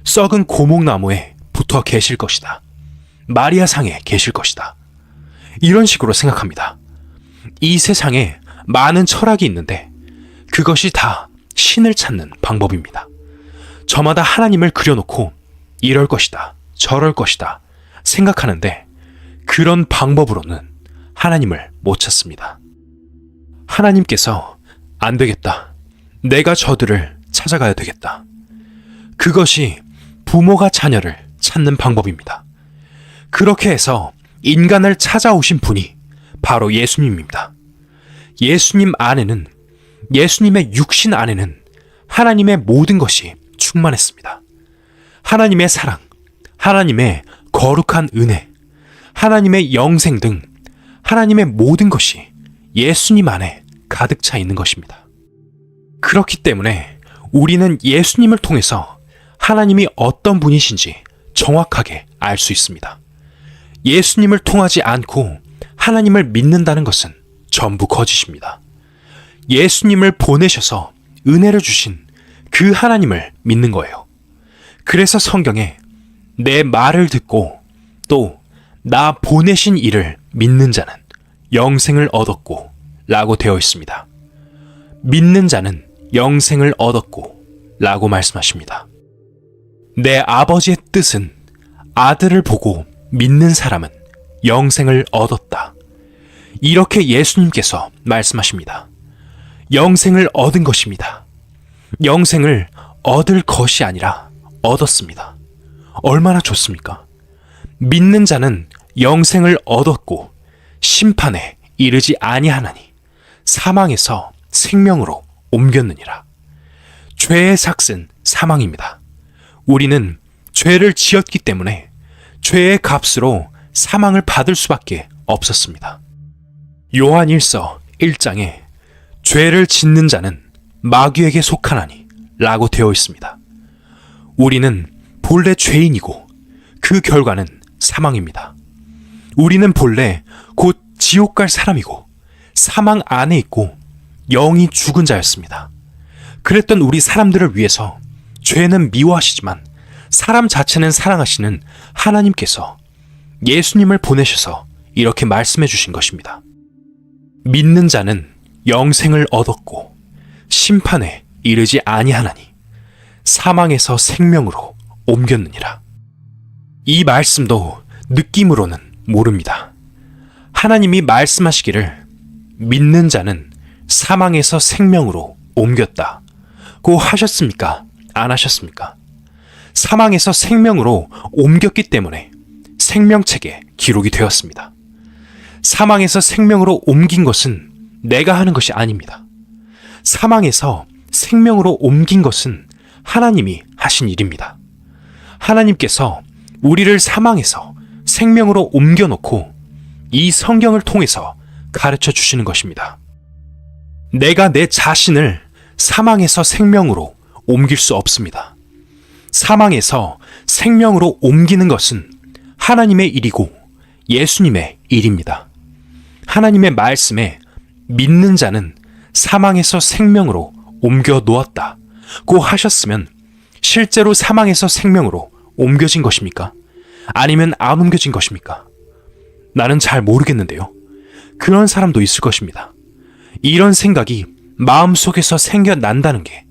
썩은 고목나무에 붙어 계실 것이다. 마리아상에 계실 것이다. 이런 식으로 생각합니다. 이 세상에 많은 철학이 있는데 그것이 다 신을 찾는 방법입니다. 저마다 하나님을 그려놓고 이럴 것이다, 저럴 것이다 생각하는데 그런 방법으로는 하나님을 못 찾습니다. 하나님께서 안 되겠다. 내가 저들을 찾아가야 되겠다. 그것이 부모가 자녀를 찾는 방법입니다. 그렇게 해서 인간을 찾아오신 분이 바로 예수님입니다. 예수님 안에는, 예수님의 육신 안에는 하나님의 모든 것이 충만했습니다. 하나님의 사랑, 하나님의 거룩한 은혜, 하나님의 영생 등 하나님의 모든 것이 예수님 안에 가득 차 있는 것입니다. 그렇기 때문에 우리는 예수님을 통해서 하나님이 어떤 분이신지 정확하게 알 수 있습니다. 예수님을 통하지 않고 하나님을 믿는다는 것은 전부 거짓입니다. 예수님을 보내셔서 은혜를 주신 그 하나님을 믿는 거예요. 그래서 성경에 내 말을 듣고 또 나 보내신 이를 믿는 자는 영생을 얻었고 라고 되어 있습니다. 믿는 자는 영생을 얻었고 라고 말씀하십니다. 내 아버지의 뜻은 아들을 보고 믿는 사람은 영생을 얻었다. 이렇게 예수님께서 말씀하십니다. 영생을 얻은 것입니다. 영생을 얻을 것이 아니라 얻었습니다. 얼마나 좋습니까? 믿는 자는 영생을 얻었고 심판에 이르지 아니하나니 사망에서 생명으로 옮겼느니라. 죄의 삭은 사망입니다. 우리는 죄를 지었기 때문에 죄의 값으로 사망을 받을 수밖에 없었습니다. 요한 1서 1장에 죄를 짓는 자는 마귀에게 속하나니 라고 되어 있습니다. 우리는 본래 죄인이고 그 결과는 사망입니다. 우리는 본래 곧 지옥 갈 사람이고 사망 안에 있고 영이 죽은 자였습니다. 그랬던 우리 사람들을 위해서 죄는 미워하시지만 사람 자체는 사랑하시는 하나님께서 예수님을 보내셔서 이렇게 말씀해 주신 것입니다. 믿는 자는 영생을 얻었고 심판에 이르지 아니하나니 사망에서 생명으로 옮겼느니라. 이 말씀도 느낌으로는 모릅니다. 하나님이 말씀하시기를 믿는 자는 사망에서 생명으로 옮겼다고 하셨습니까? 안 하셨습니까? 사망에서 생명으로 옮겼기 때문에 생명책에 기록이 되었습니다. 사망에서 생명으로 옮긴 것은 내가 하는 것이 아닙니다. 사망에서 생명으로 옮긴 것은 하나님이 하신 일입니다. 하나님께서 우리를 사망에서 생명으로 옮겨놓고 이 성경을 통해서 가르쳐 주시는 것입니다. 내가 내 자신을 사망에서 생명으로 옮길 수 없습니다. 사망에서 생명으로 옮기는 것은 하나님의 일이고 예수님의 일입니다. 하나님의 말씀에 믿는 자는 사망에서 생명으로 옮겨 놓았다고 하셨으면 실제로 사망에서 생명으로 옮겨진 것입니까? 아니면 안 옮겨진 것입니까? 나는 잘 모르겠는데요. 그런 사람도 있을 것입니다. 이런 생각이 마음속에서 생겨난다는 게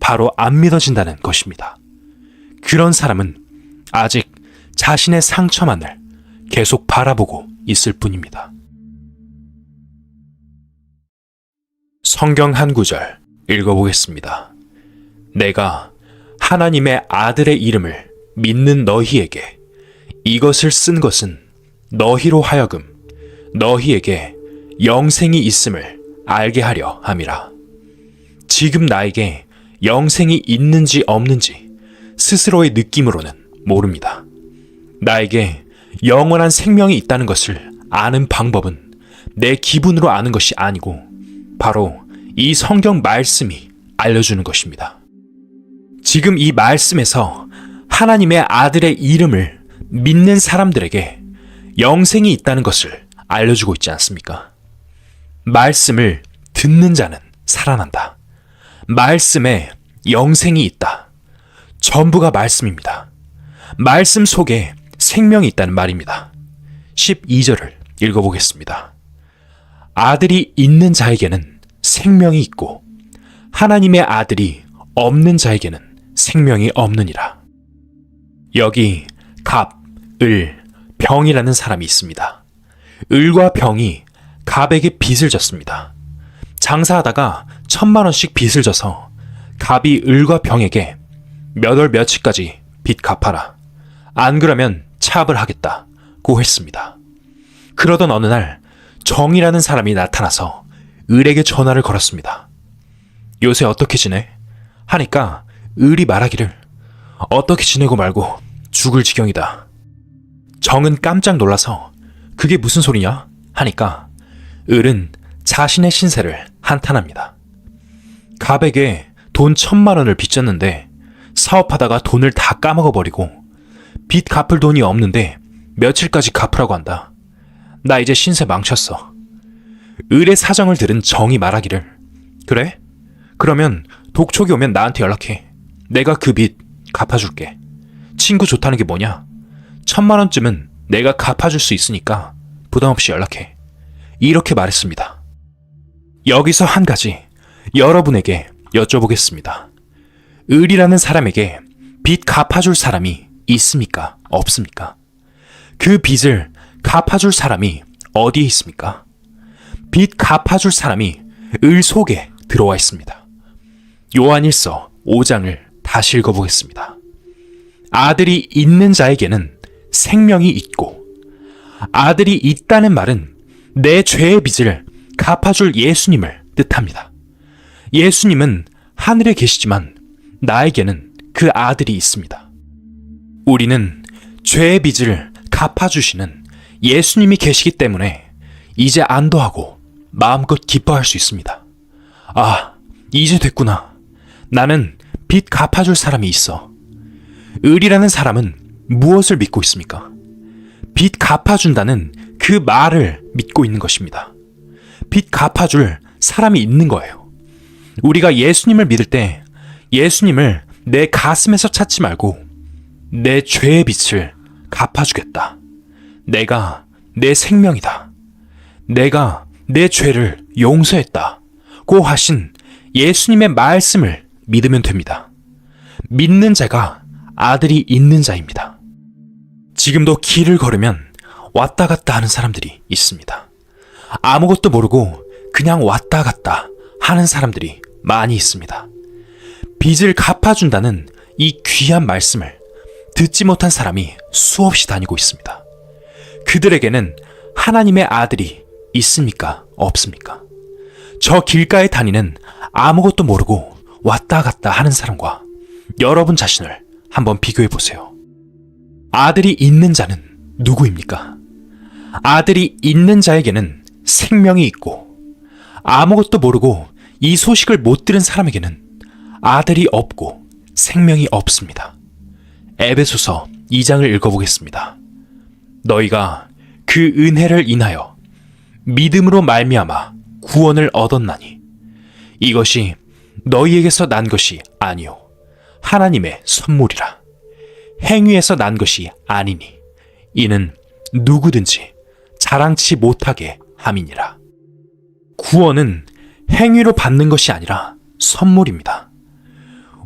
바로 안 믿어진다는 것입니다. 그런 사람은 아직 자신의 상처만을 계속 바라보고 있을 뿐입니다. 성경 한 구절 읽어보겠습니다. 내가 하나님의 아들의 이름을 믿는 너희에게 이것을 쓴 것은 너희로 하여금 너희에게 영생이 있음을 알게 하려 함이라. 지금 나에게 영생이 있는지 없는지 스스로의 느낌으로는 모릅니다. 나에게 영원한 생명이 있다는 것을 아는 방법은 내 기분으로 아는 것이 아니고 바로 이 성경 말씀이 알려주는 것입니다. 지금 이 말씀에서 하나님의 아들의 이름을 믿는 사람들에게 영생이 있다는 것을 알려주고 있지 않습니까? 말씀을 듣는 자는 살아난다. 말씀에 영생이 있다. 전부가 말씀입니다. 말씀 속에 생명이 있다는 말입니다. 12절을 읽어보겠습니다. 아들이 있는 자에게는 생명이 있고 하나님의 아들이 없는 자에게는 생명이 없느니라. 여기 갑, 을, 병이라는 사람이 있습니다. 을과 병이 갑에게 빚을 졌습니다. 장사하다가 1,000,000원씩 빚을 져서 갑이 을과 병에게 몇 월 며칠까지 빚 갚아라. 안 그러면 차압을 하겠다고 했습니다. 그러던 어느 날 정이라는 사람이 나타나서 을에게 전화를 걸었습니다. 요새 어떻게 지내? 하니까 을이 말하기를 어떻게 지내고 말고 죽을 지경이다. 정은 깜짝 놀라서 그게 무슨 소리냐? 하니까 을은 자신의 신세를 한탄합니다. 갑에게 돈 1,000,000원을 빚졌는데 사업하다가 돈을 다 까먹어버리고 빚 갚을 돈이 없는데 며칠까지 갚으라고 한다. 나 이제 신세 망쳤어. 을의 사정을 들은 정이 말하기를 그래? 그러면 독촉이 오면 나한테 연락해. 내가 그 빚 갚아줄게. 친구 좋다는 게 뭐냐? 1,000,000원쯤은 내가 갚아줄 수 있으니까 부담 없이 연락해. 이렇게 말했습니다. 여기서 한 가지 여러분에게 여쭤보겠습니다. 을이라는 사람에게 빚 갚아줄 사람이 있습니까? 없습니까? 그 빚을 갚아줄 사람이 어디에 있습니까? 빚 갚아줄 사람이 을 속에 들어와 있습니다. 요한일서 5장을 다시 읽어보겠습니다. 아들이 있는 자에게는 생명이 있고 아들이 있다는 말은 내 죄의 빚을 갚아줄 예수님을 뜻합니다. 예수님은 하늘에 계시지만 나에게는 그 아들이 있습니다. 우리는 죄의 빚을 갚아주시는 예수님이 계시기 때문에 이제 안도하고 마음껏 기뻐할 수 있습니다. 아, 이제 됐구나. 나는 빚 갚아줄 사람이 있어. 을이라는 사람은 무엇을 믿고 있습니까? 빚 갚아준다는 그 말을 믿고 있는 것입니다. 빚 갚아줄 사람이 있는 거예요. 우리가 예수님을 믿을 때 예수님을 내 가슴에서 찾지 말고 내 죄의 빚을 갚아주겠다. 내가 내 생명이다. 내가 내 죄를 용서했다고 하신 예수님의 말씀을 믿으면 됩니다. 믿는 자가 아들이 있는 자입니다. 지금도 길을 걸으면 왔다 갔다 하는 사람들이 있습니다. 아무것도 모르고 그냥 왔다 갔다 하는 사람들이 많이 있습니다. 빚을 갚아준다는 이 귀한 말씀을 듣지 못한 사람이 수없이 다니고 있습니다. 그들에게는 하나님의 아들이 있습니까? 없습니까? 저 길가에 다니는 아무것도 모르고 왔다 갔다 하는 사람과 여러분 자신을 한번 비교해 보세요. 아들이 있는 자는 누구입니까? 아들이 있는 자에게는 생명이 있고 아무것도 모르고 이 소식을 못 들은 사람에게는 아들이 없고 생명이 없습니다. 에베소서 2장을 읽어보겠습니다. 너희가 그 은혜를 인하여 믿음으로 말미암아 구원을 얻었나니 이것이 너희에게서 난 것이 아니요 하나님의 선물이라. 행위에서 난 것이 아니니 이는 누구든지 자랑치 못하게 함이니라. 구원은 행위로 받는 것이 아니라 선물입니다.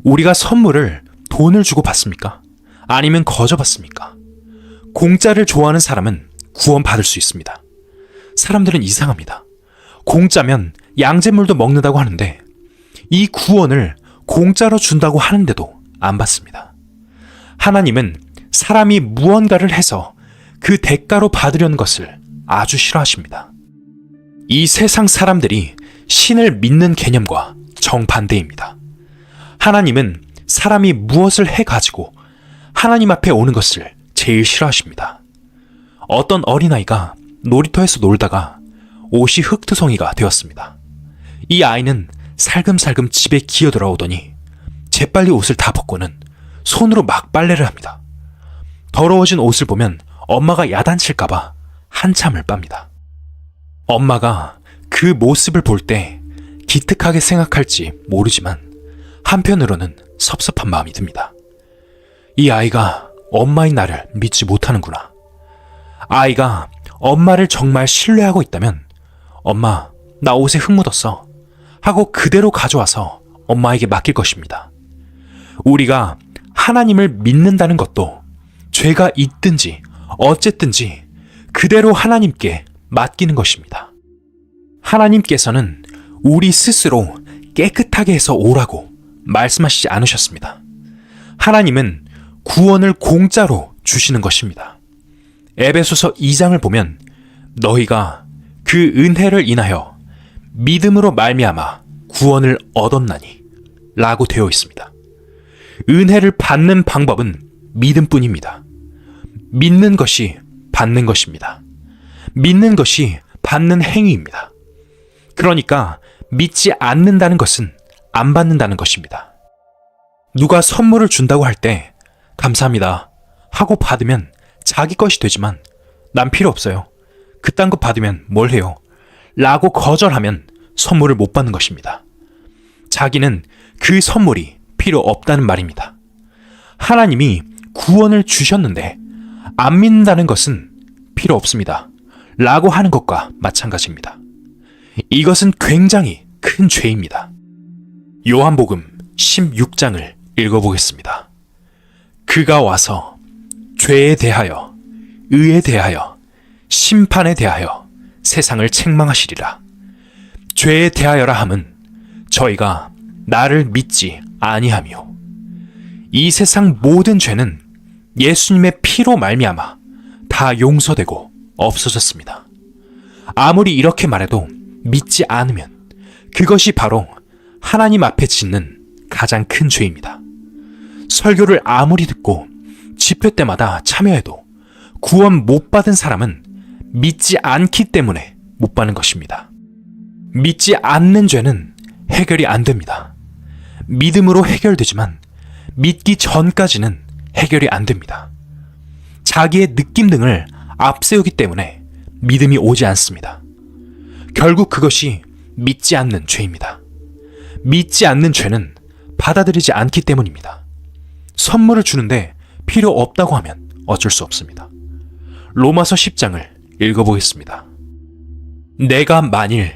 우리가 선물을 돈을 주고 받습니까? 아니면 거저 받습니까? 공짜를 좋아하는 사람은 구원 받을 수 있습니다. 사람들은 이상합니다. 공짜면 양잿물도 먹는다고 하는데 이 구원을 공짜로 준다고 하는데도 안 받습니다. 하나님은 사람이 무언가를 해서 그 대가로 받으려는 것을 아주 싫어하십니다. 이 세상 사람들이 신을 믿는 개념과 정반대입니다. 하나님은 사람이 무엇을 해가지고 하나님 앞에 오는 것을 제일 싫어하십니다. 어떤 어린아이가 놀이터에서 놀다가 옷이 흙투성이가 되었습니다. 이 아이는 살금살금 집에 기어 들어오더니 재빨리 옷을 다 벗고는 손으로 막 빨래를 합니다. 더러워진 옷을 보면 엄마가 야단칠까봐 한참을 빱니다. 엄마가 그 모습을 볼 때 기특하게 생각할지 모르지만 한편으로는 섭섭한 마음이 듭니다. 이 아이가 엄마인 나를 믿지 못하는구나. 아이가 엄마를 정말 신뢰하고 있다면 엄마, 나 옷에 흙 묻었어 하고 그대로 가져와서 엄마에게 맡길 것입니다. 우리가 하나님을 믿는다는 것도 죄가 있든지 어쨌든지 그대로 하나님께 맡기는 것입니다. 하나님께서는 우리 스스로 깨끗하게 해서 오라고 말씀하시지 않으셨습니다. 하나님은 구원을 공짜로 주시는 것입니다. 에베소서 2장을 보면 너희가 그 은혜를 인하여 믿음으로 말미암아 구원을 얻었나니 라고 되어 있습니다. 은혜를 받는 방법은 믿음뿐입니다. 믿는 것이 받는 것입니다. 믿는 것이 받는 행위입니다. 그러니까 믿지 않는다는 것은 안 받는다는 것입니다. 누가 선물을 준다고 할 때 감사합니다 하고 받으면 자기 것이 되지만 난 필요 없어요. 그딴 거 받으면 뭘 해요? 라고 거절하면 선물을 못 받는 것입니다. 자기는 그 선물이 필요 없다는 말입니다. 하나님이 구원을 주셨는데 안 믿는다는 것은 필요 없습니다. 라고 하는 것과 마찬가지입니다. 이것은 굉장히 큰 죄입니다. 요한복음 16장을 읽어보겠습니다. 그가 와서 죄에 대하여, 의에 대하여, 심판에 대하여 세상을 책망하시리라. 죄에 대하여라 함은 저희가 나를 믿지 아니하며 이 세상 모든 죄는 예수님의 피로 말미암아 다 용서되고 없어졌습니다. 아무리 이렇게 말해도 믿지 않으면 그것이 바로 하나님 앞에 짓는 가장 큰 죄입니다. 설교를 아무리 듣고 집회 때마다 참여해도 구원 못 받은 사람은 믿지 않기 때문에 못 받는 것입니다. 믿지 않는 죄는 해결이 안 됩니다. 믿음으로 해결되지만 믿기 전까지는 해결이 안 됩니다. 자기의 느낌 등을 앞세우기 때문에 믿음이 오지 않습니다. 결국 그것이 믿지 않는 죄입니다. 믿지 않는 죄는 받아들이지 않기 때문입니다. 선물을 주는데 필요 없다고 하면 어쩔 수 없습니다. 로마서 10장을 읽어보겠습니다. 내가 만일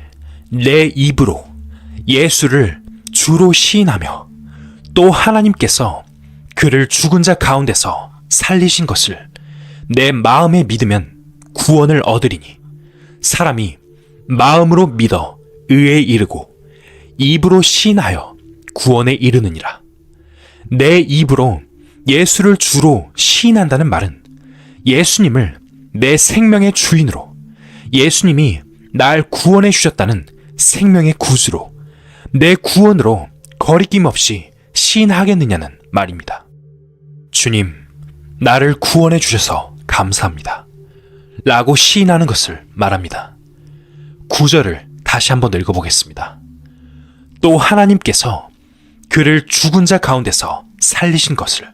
내 입으로 예수를 주로 시인하며 또 하나님께서 그를 죽은 자 가운데서 살리신 것을 내 마음에 믿으면 구원을 얻으리니 사람이 마음으로 믿어 의에 이르고 입으로 시인하여 구원에 이르느니라. 내 입으로 예수를 주로 시인한다는 말은 예수님을 내 생명의 주인으로, 예수님이 날 구원해 주셨다는 생명의 구주로, 내 구원으로 거리낌 없이 시인하겠느냐는 말입니다. 주님, 나를 구원해 주셔서 감사합니다. 라고 시인하는 것을 말합니다. 9절을 다시 한번 읽어보겠습니다. 또 하나님께서 그를 죽은 자 가운데서 살리신 것을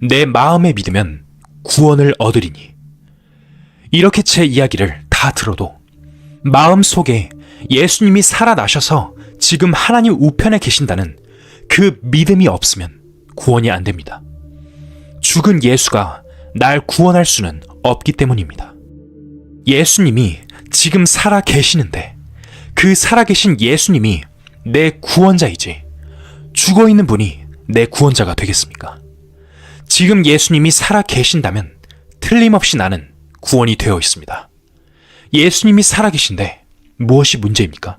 내 마음에 믿으면 구원을 얻으리니. 이렇게 제 이야기를 다 들어도 마음속에 예수님이 살아나셔서 지금 하나님 우편에 계신다는 그 믿음이 없으면 구원이 안 됩니다. 죽은 예수가 날 구원할 수는 없기 때문입니다. 예수님이 지금 살아 계시는데 그 살아계신 예수님이 내 구원자이지 죽어있는 분이 내 구원자가 되겠습니까? 지금 예수님이 살아 계신다면 틀림없이 나는 구원이 되어 있습니다. 예수님이 살아 계신데 무엇이 문제입니까?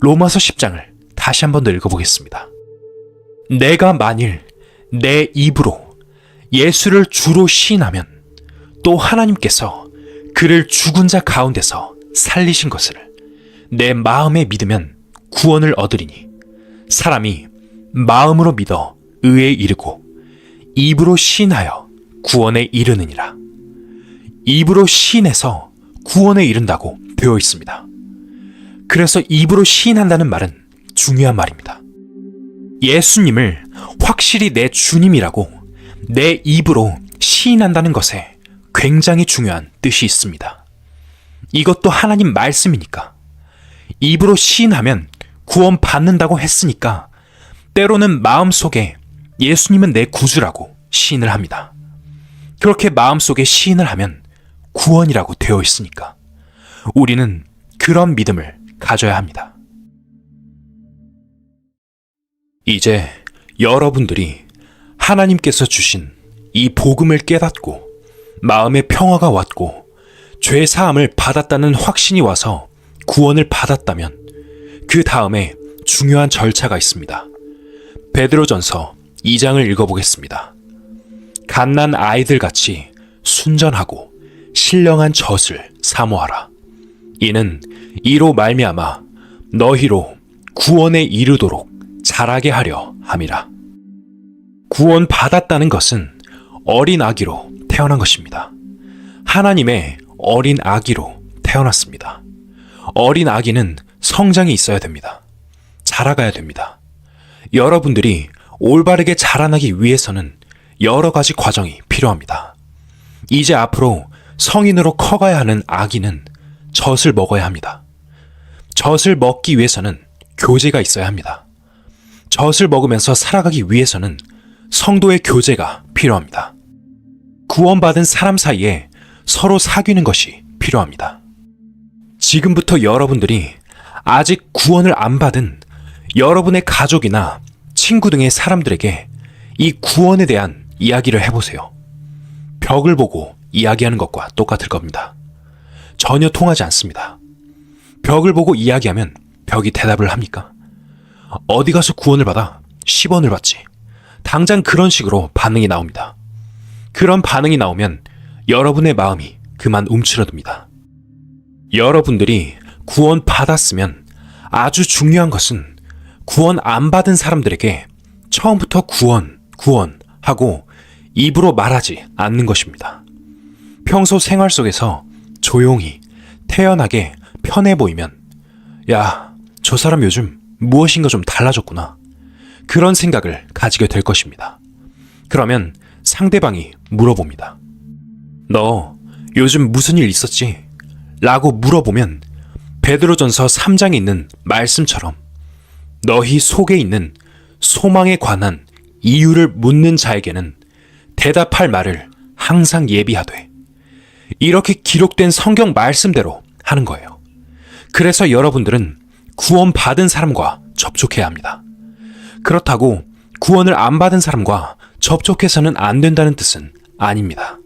로마서 10장을 다시 한번 더 읽어보겠습니다. 내가 만일 내 입으로 예수를 주로 시인하면 또 하나님께서 그를 죽은 자 가운데서 살리신 것을 내 마음에 믿으면 구원을 얻으리니. 사람이 마음으로 믿어 의에 이르고 입으로 시인하여 구원에 이르느니라. 입으로 시인해서 구원에 이른다고 되어 있습니다. 그래서 입으로 시인한다는 말은 중요한 말입니다. 예수님을 확실히 내 주님이라고 내 입으로 시인한다는 것에 굉장히 중요한 뜻이 있습니다. 이것도 하나님 말씀이니까. 입으로 시인하면 구원 받는다고 했으니까 때로는 마음속에 예수님은 내 구주라고 시인을 합니다. 그렇게 마음속에 시인을 하면 구원이라고 되어 있으니까 우리는 그런 믿음을 가져야 합니다. 이제 여러분들이 하나님께서 주신 이 복음을 깨닫고 마음의 평화가 왔고 죄 사함을 받았다는 확신이 와서 구원을 받았다면 그 다음에 중요한 절차가 있습니다. 베드로전서 2장을 읽어보겠습니다. 갓난 아이들 같이 순전하고 신령한 젖을 사모하라. 이는 이로 말미암아 너희로 구원에 이르도록 자라게 하려 함이라. 구원 받았다는 것은 어린 아기로 태어난 것입니다. 하나님의 어린 아기로 태어났습니다. 어린 아기는 성장이 있어야 됩니다. 자라가야 됩니다. 여러분들이 올바르게 자라나기 위해서는 여러 가지 과정이 필요합니다. 이제 앞으로 성인으로 커가야 하는 아기는 젖을 먹어야 합니다. 젖을 먹기 위해서는 교제가 있어야 합니다. 젖을 먹으면서 살아가기 위해서는 성도의 교제가 필요합니다. 구원받은 사람 사이에 서로 사귀는 것이 필요합니다. 지금부터 여러분들이 아직 구원을 안 받은 여러분의 가족이나 친구 등의 사람들에게 이 구원에 대한 이야기를 해보세요. 벽을 보고 이야기하는 것과 똑같을 겁니다. 전혀 통하지 않습니다. 벽을 보고 이야기하면 벽이 대답을 합니까? 어디 가서 구원을 받아? 10원을 받지. 당장 그런 식으로 반응이 나옵니다. 그런 반응이 나오면 여러분의 마음이 그만 움츠러듭니다. 여러분들이 구원 받았으면 아주 중요한 것은 구원 안 받은 사람들에게 처음부터 구원 하고 입으로 말하지 않는 것입니다. 평소 생활 속에서 조용히 태연하게 편해 보이면 야, 저 사람 요즘 무엇인가 좀 달라졌구나. 그런 생각을 가지게 될 것입니다. 그러면 상대방이 물어봅니다. 너 요즘 무슨 일 있었지? 라고 물어보면 베드로전서 3장에 있는 말씀처럼 너희 속에 있는 소망에 관한 이유를 묻는 자에게는 대답할 말을 항상 예비하되, 이렇게 기록된 성경 말씀대로 하는 거예요. 그래서 여러분들은 구원받은 사람과 접촉해야 합니다. 그렇다고 구원을 안 받은 사람과 접촉해서는 안 된다는 뜻은 아닙니다.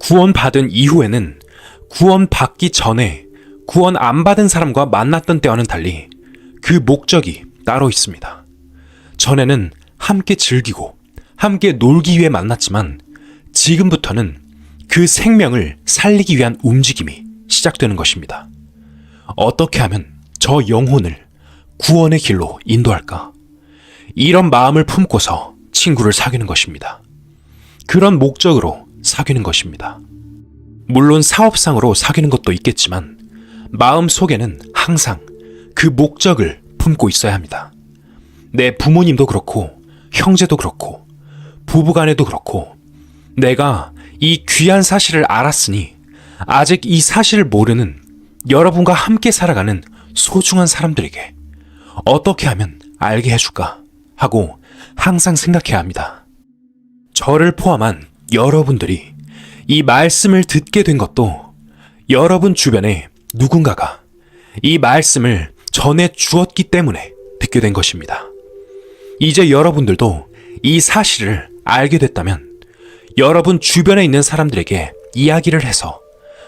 구원받은 이후에는 구원받기 전에 구원 안 받은 사람과 만났던 때와는 달리 그 목적이 따로 있습니다. 전에는 함께 즐기고 함께 놀기 위해 만났지만 지금부터는 그 생명을 살리기 위한 움직임이 시작되는 것입니다. 어떻게 하면 저 영혼을 구원의 길로 인도할까? 이런 마음을 품고서 친구를 사귀는 것입니다. 그런 목적으로 사귀는 것입니다. 물론 사업상으로 사귀는 것도 있겠지만 마음속에는 항상 그 목적을 품고 있어야 합니다. 내 부모님도 그렇고 형제도 그렇고 부부간에도 그렇고 내가 이 귀한 사실을 알았으니 아직 이 사실을 모르는 여러분과 함께 살아가는 소중한 사람들에게 어떻게 하면 알게 해줄까 하고 항상 생각해야 합니다. 저를 포함한 여러분들이 이 말씀을 듣게 된 것도 여러분 주변에 누군가가 이 말씀을 전해 주었기 때문에 듣게 된 것입니다. 이제 여러분들도 이 사실을 알게 됐다면 여러분 주변에 있는 사람들에게 이야기를 해서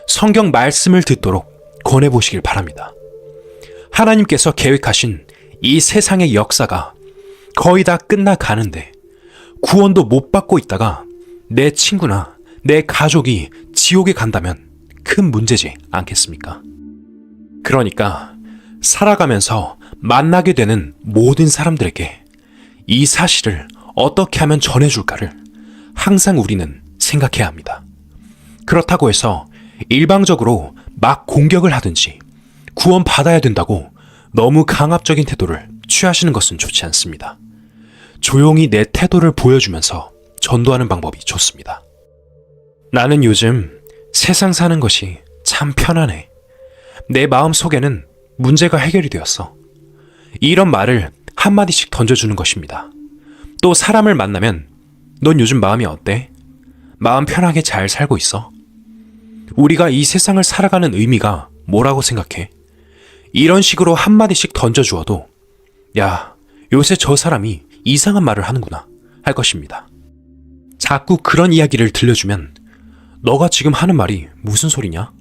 성경 말씀을 듣도록 권해보시길 바랍니다. 하나님께서 계획하신 이 세상의 역사가 거의 다 끝나가는데 구원도 못 받고 있다가 내 친구나 내 가족이 지옥에 간다면 큰 문제지 않겠습니까? 그러니까 살아가면서 만나게 되는 모든 사람들에게 이 사실을 어떻게 하면 전해줄까를 항상 우리는 생각해야 합니다. 그렇다고 해서 일방적으로 막 공격을 하든지 구원받아야 된다고 너무 강압적인 태도를 취하시는 것은 좋지 않습니다. 조용히 내 태도를 보여주면서 전도하는 방법이 좋습니다. 나는 요즘 세상 사는 것이 참 편안해. 내 마음 속에는 문제가 해결이 되었어. 이런 말을 한마디씩 던져주는 것입니다. 또 사람을 만나면 넌 요즘 마음이 어때? 마음 편하게 잘 살고 있어? 우리가 이 세상을 살아가는 의미가 뭐라고 생각해? 이런 식으로 한마디씩 던져주어도 야, 요새 저 사람이 이상한 말을 하는구나 할 것입니다. 자꾸 그런 이야기를 들려주면 너가 지금 하는 말이 무슨 소리냐?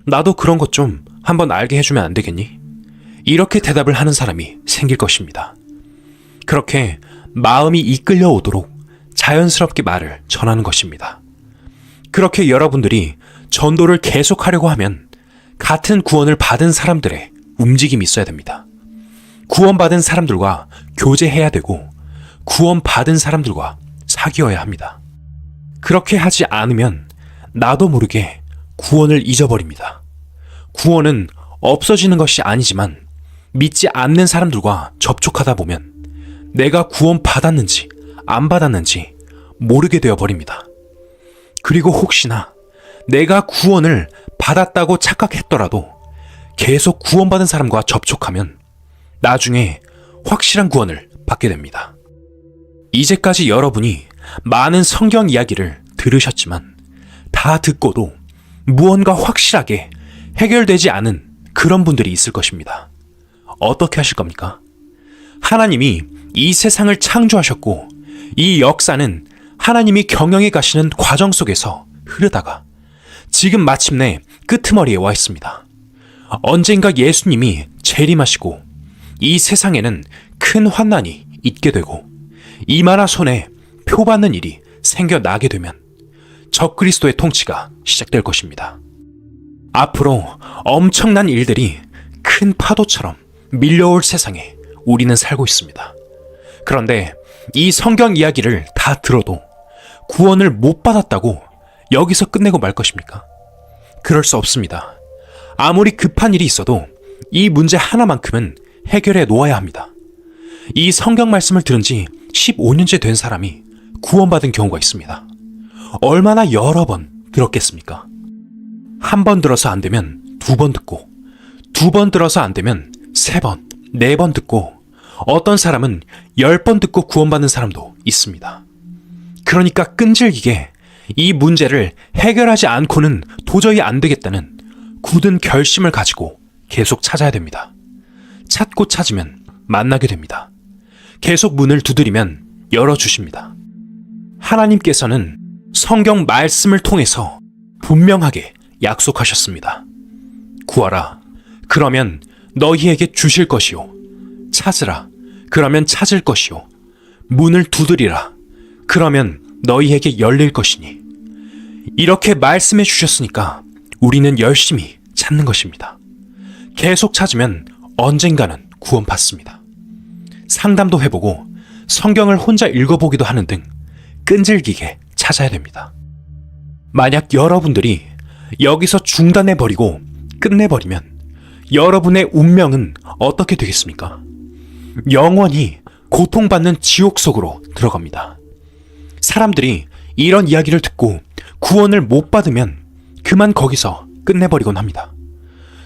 나도 그런 것 좀 한번 알게 해주면 안 되겠니? 이렇게 대답을 하는 사람이 생길 것입니다. 그렇게 마음이 이끌려 오도록 자연스럽게 말을 전하는 것입니다. 그렇게 여러분들이 전도를 계속하려고 하면 같은 구원을 받은 사람들의 움직임이 있어야 됩니다. 구원받은 사람들과 교제해야 되고 구원받은 사람들과 사귀어야 합니다. 그렇게 하지 않으면 나도 모르게 구원을 잊어버립니다. 구원은 없어지는 것이 아니지만 믿지 않는 사람들과 접촉하다 보면 내가 구원받았는지 안 받았는지 모르게 되어버립니다. 그리고 혹시나 내가 구원을 받았다고 착각했더라도 계속 구원받은 사람과 접촉하면 나중에 확실한 구원을 받게 됩니다. 이제까지 여러분이 많은 성경 이야기를 들으셨지만 다 듣고도 무언가 확실하게 해결되지 않은 그런 분들이 있을 것입니다. 어떻게 하실 겁니까? 하나님이 이 세상을 창조하셨고 이 역사는 하나님이 경영해 가시는 과정 속에서 흐르다가 지금 마침내 끄트머리에 와 있습니다. 언젠가 예수님이 재림하시고 이 세상에는 큰 환난이 있게 되고 이마나 손에 표받는 일이 생겨나게 되면 적그리스도의 통치가 시작될 것입니다. 앞으로 엄청난 일들이 큰 파도처럼 밀려올 세상에 우리는 살고 있습니다. 그런데 이 성경 이야기를 다 들어도 구원을 못 받았다고 여기서 끝내고 말 것입니까? 그럴 수 없습니다. 아무리 급한 일이 있어도 이 문제 하나만큼은 해결해 놓아야 합니다. 이 성경 말씀을 들은 지 15년째 된 사람이 구원받은 경우가 있습니다. 얼마나 여러 번 들었겠습니까? 한 번 들어서 안 되면 2번 듣고, 2번 들어서 안 되면 3번, 4번 듣고, 어떤 사람은 10번 듣고 구원받는 사람도 있습니다. 그러니까 끈질기게 이 문제를 해결하지 않고는 도저히 안 되겠다는 굳은 결심을 가지고 계속 찾아야 됩니다. 찾고 찾으면 만나게 됩니다. 계속 문을 두드리면 열어주십니다. 하나님께서는 성경 말씀을 통해서 분명하게 약속하셨습니다. 구하라. 그러면 너희에게 주실 것이요. 찾으라. 그러면 찾을 것이요. 문을 두드리라. 그러면 너희에게 열릴 것이니. 이렇게 말씀해 주셨으니까 우리는 열심히 찾는 것입니다. 계속 찾으면 언젠가는 구원받습니다. 상담도 해보고 성경을 혼자 읽어보기도 하는 등 끈질기게 찾아야 됩니다. 만약 여러분들이 여기서 중단해버리고 끝내버리면 여러분의 운명은 어떻게 되겠습니까? 영원히 고통받는 지옥 속으로 들어갑니다. 사람들이 이런 이야기를 듣고 구원을 못 받으면 그만 거기서 끝내버리곤 합니다.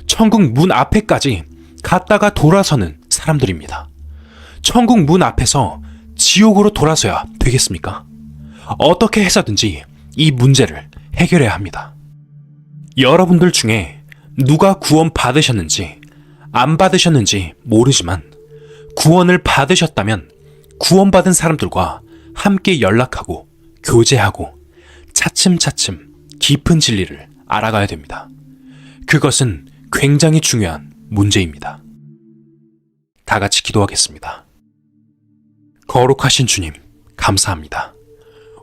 천국 문 앞에까지 갔다가 돌아서는 사람들입니다. 천국 문 앞에서 지옥으로 돌아서야 되겠습니까? 어떻게 해서든지 이 문제를 해결해야 합니다. 여러분들 중에 누가 구원 받으셨는지 안 받으셨는지 모르지만 구원을 받으셨다면 구원받은 사람들과 함께 연락하고 교제하고 차츰차츰 깊은 진리를 알아가야 됩니다. 그것은 굉장히 중요한 문제입니다. 다 같이 기도하겠습니다. 거룩하신 주님, 감사합니다.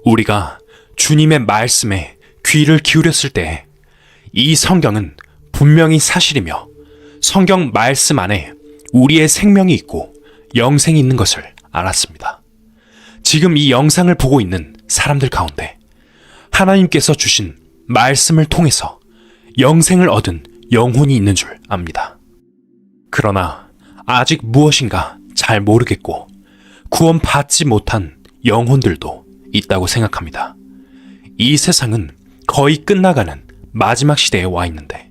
우리가 주님의 말씀에 귀를 기울였을 때 이 성경은 분명히 사실이며 성경 말씀 안에 우리의 생명이 있고 영생이 있는 것을 알았습니다. 지금 이 영상을 보고 있는 사람들 가운데 하나님께서 주신 말씀을 통해서 영생을 얻은 영혼이 있는 줄 압니다. 그러나 아직 무엇인가 잘 모르겠고 구원받지 못한 영혼들도 있다고 생각합니다. 이 세상은 거의 끝나가는 마지막 시대에 와 있는데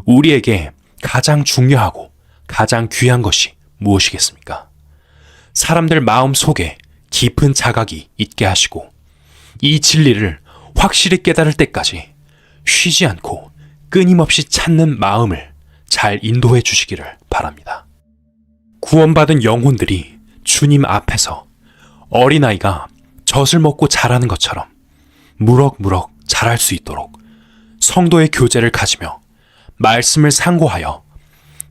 우리에게 가장 중요하고 가장 귀한 것이 무엇이겠습니까? 사람들 마음 속에 깊은 자각이 있게 하시고 이 진리를 확실히 깨달을 때까지 쉬지 않고 끊임없이 찾는 마음을 잘 인도해 주시기를 바랍니다. 구원받은 영혼들이 주님 앞에서 어린아이가 젖을 먹고 자라는 것처럼 무럭무럭 자랄 수 있도록 성도의 교제를 가지며 말씀을 상고하여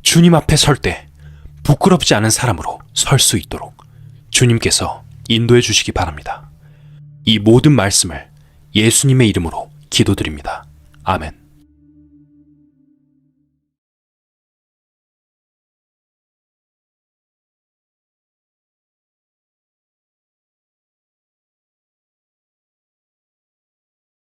주님 앞에 설 때 부끄럽지 않은 사람으로 설 수 있도록 주님께서 인도해 주시기 바랍니다. 이 모든 말씀을 예수님의 이름으로 기도드립니다. 아멘.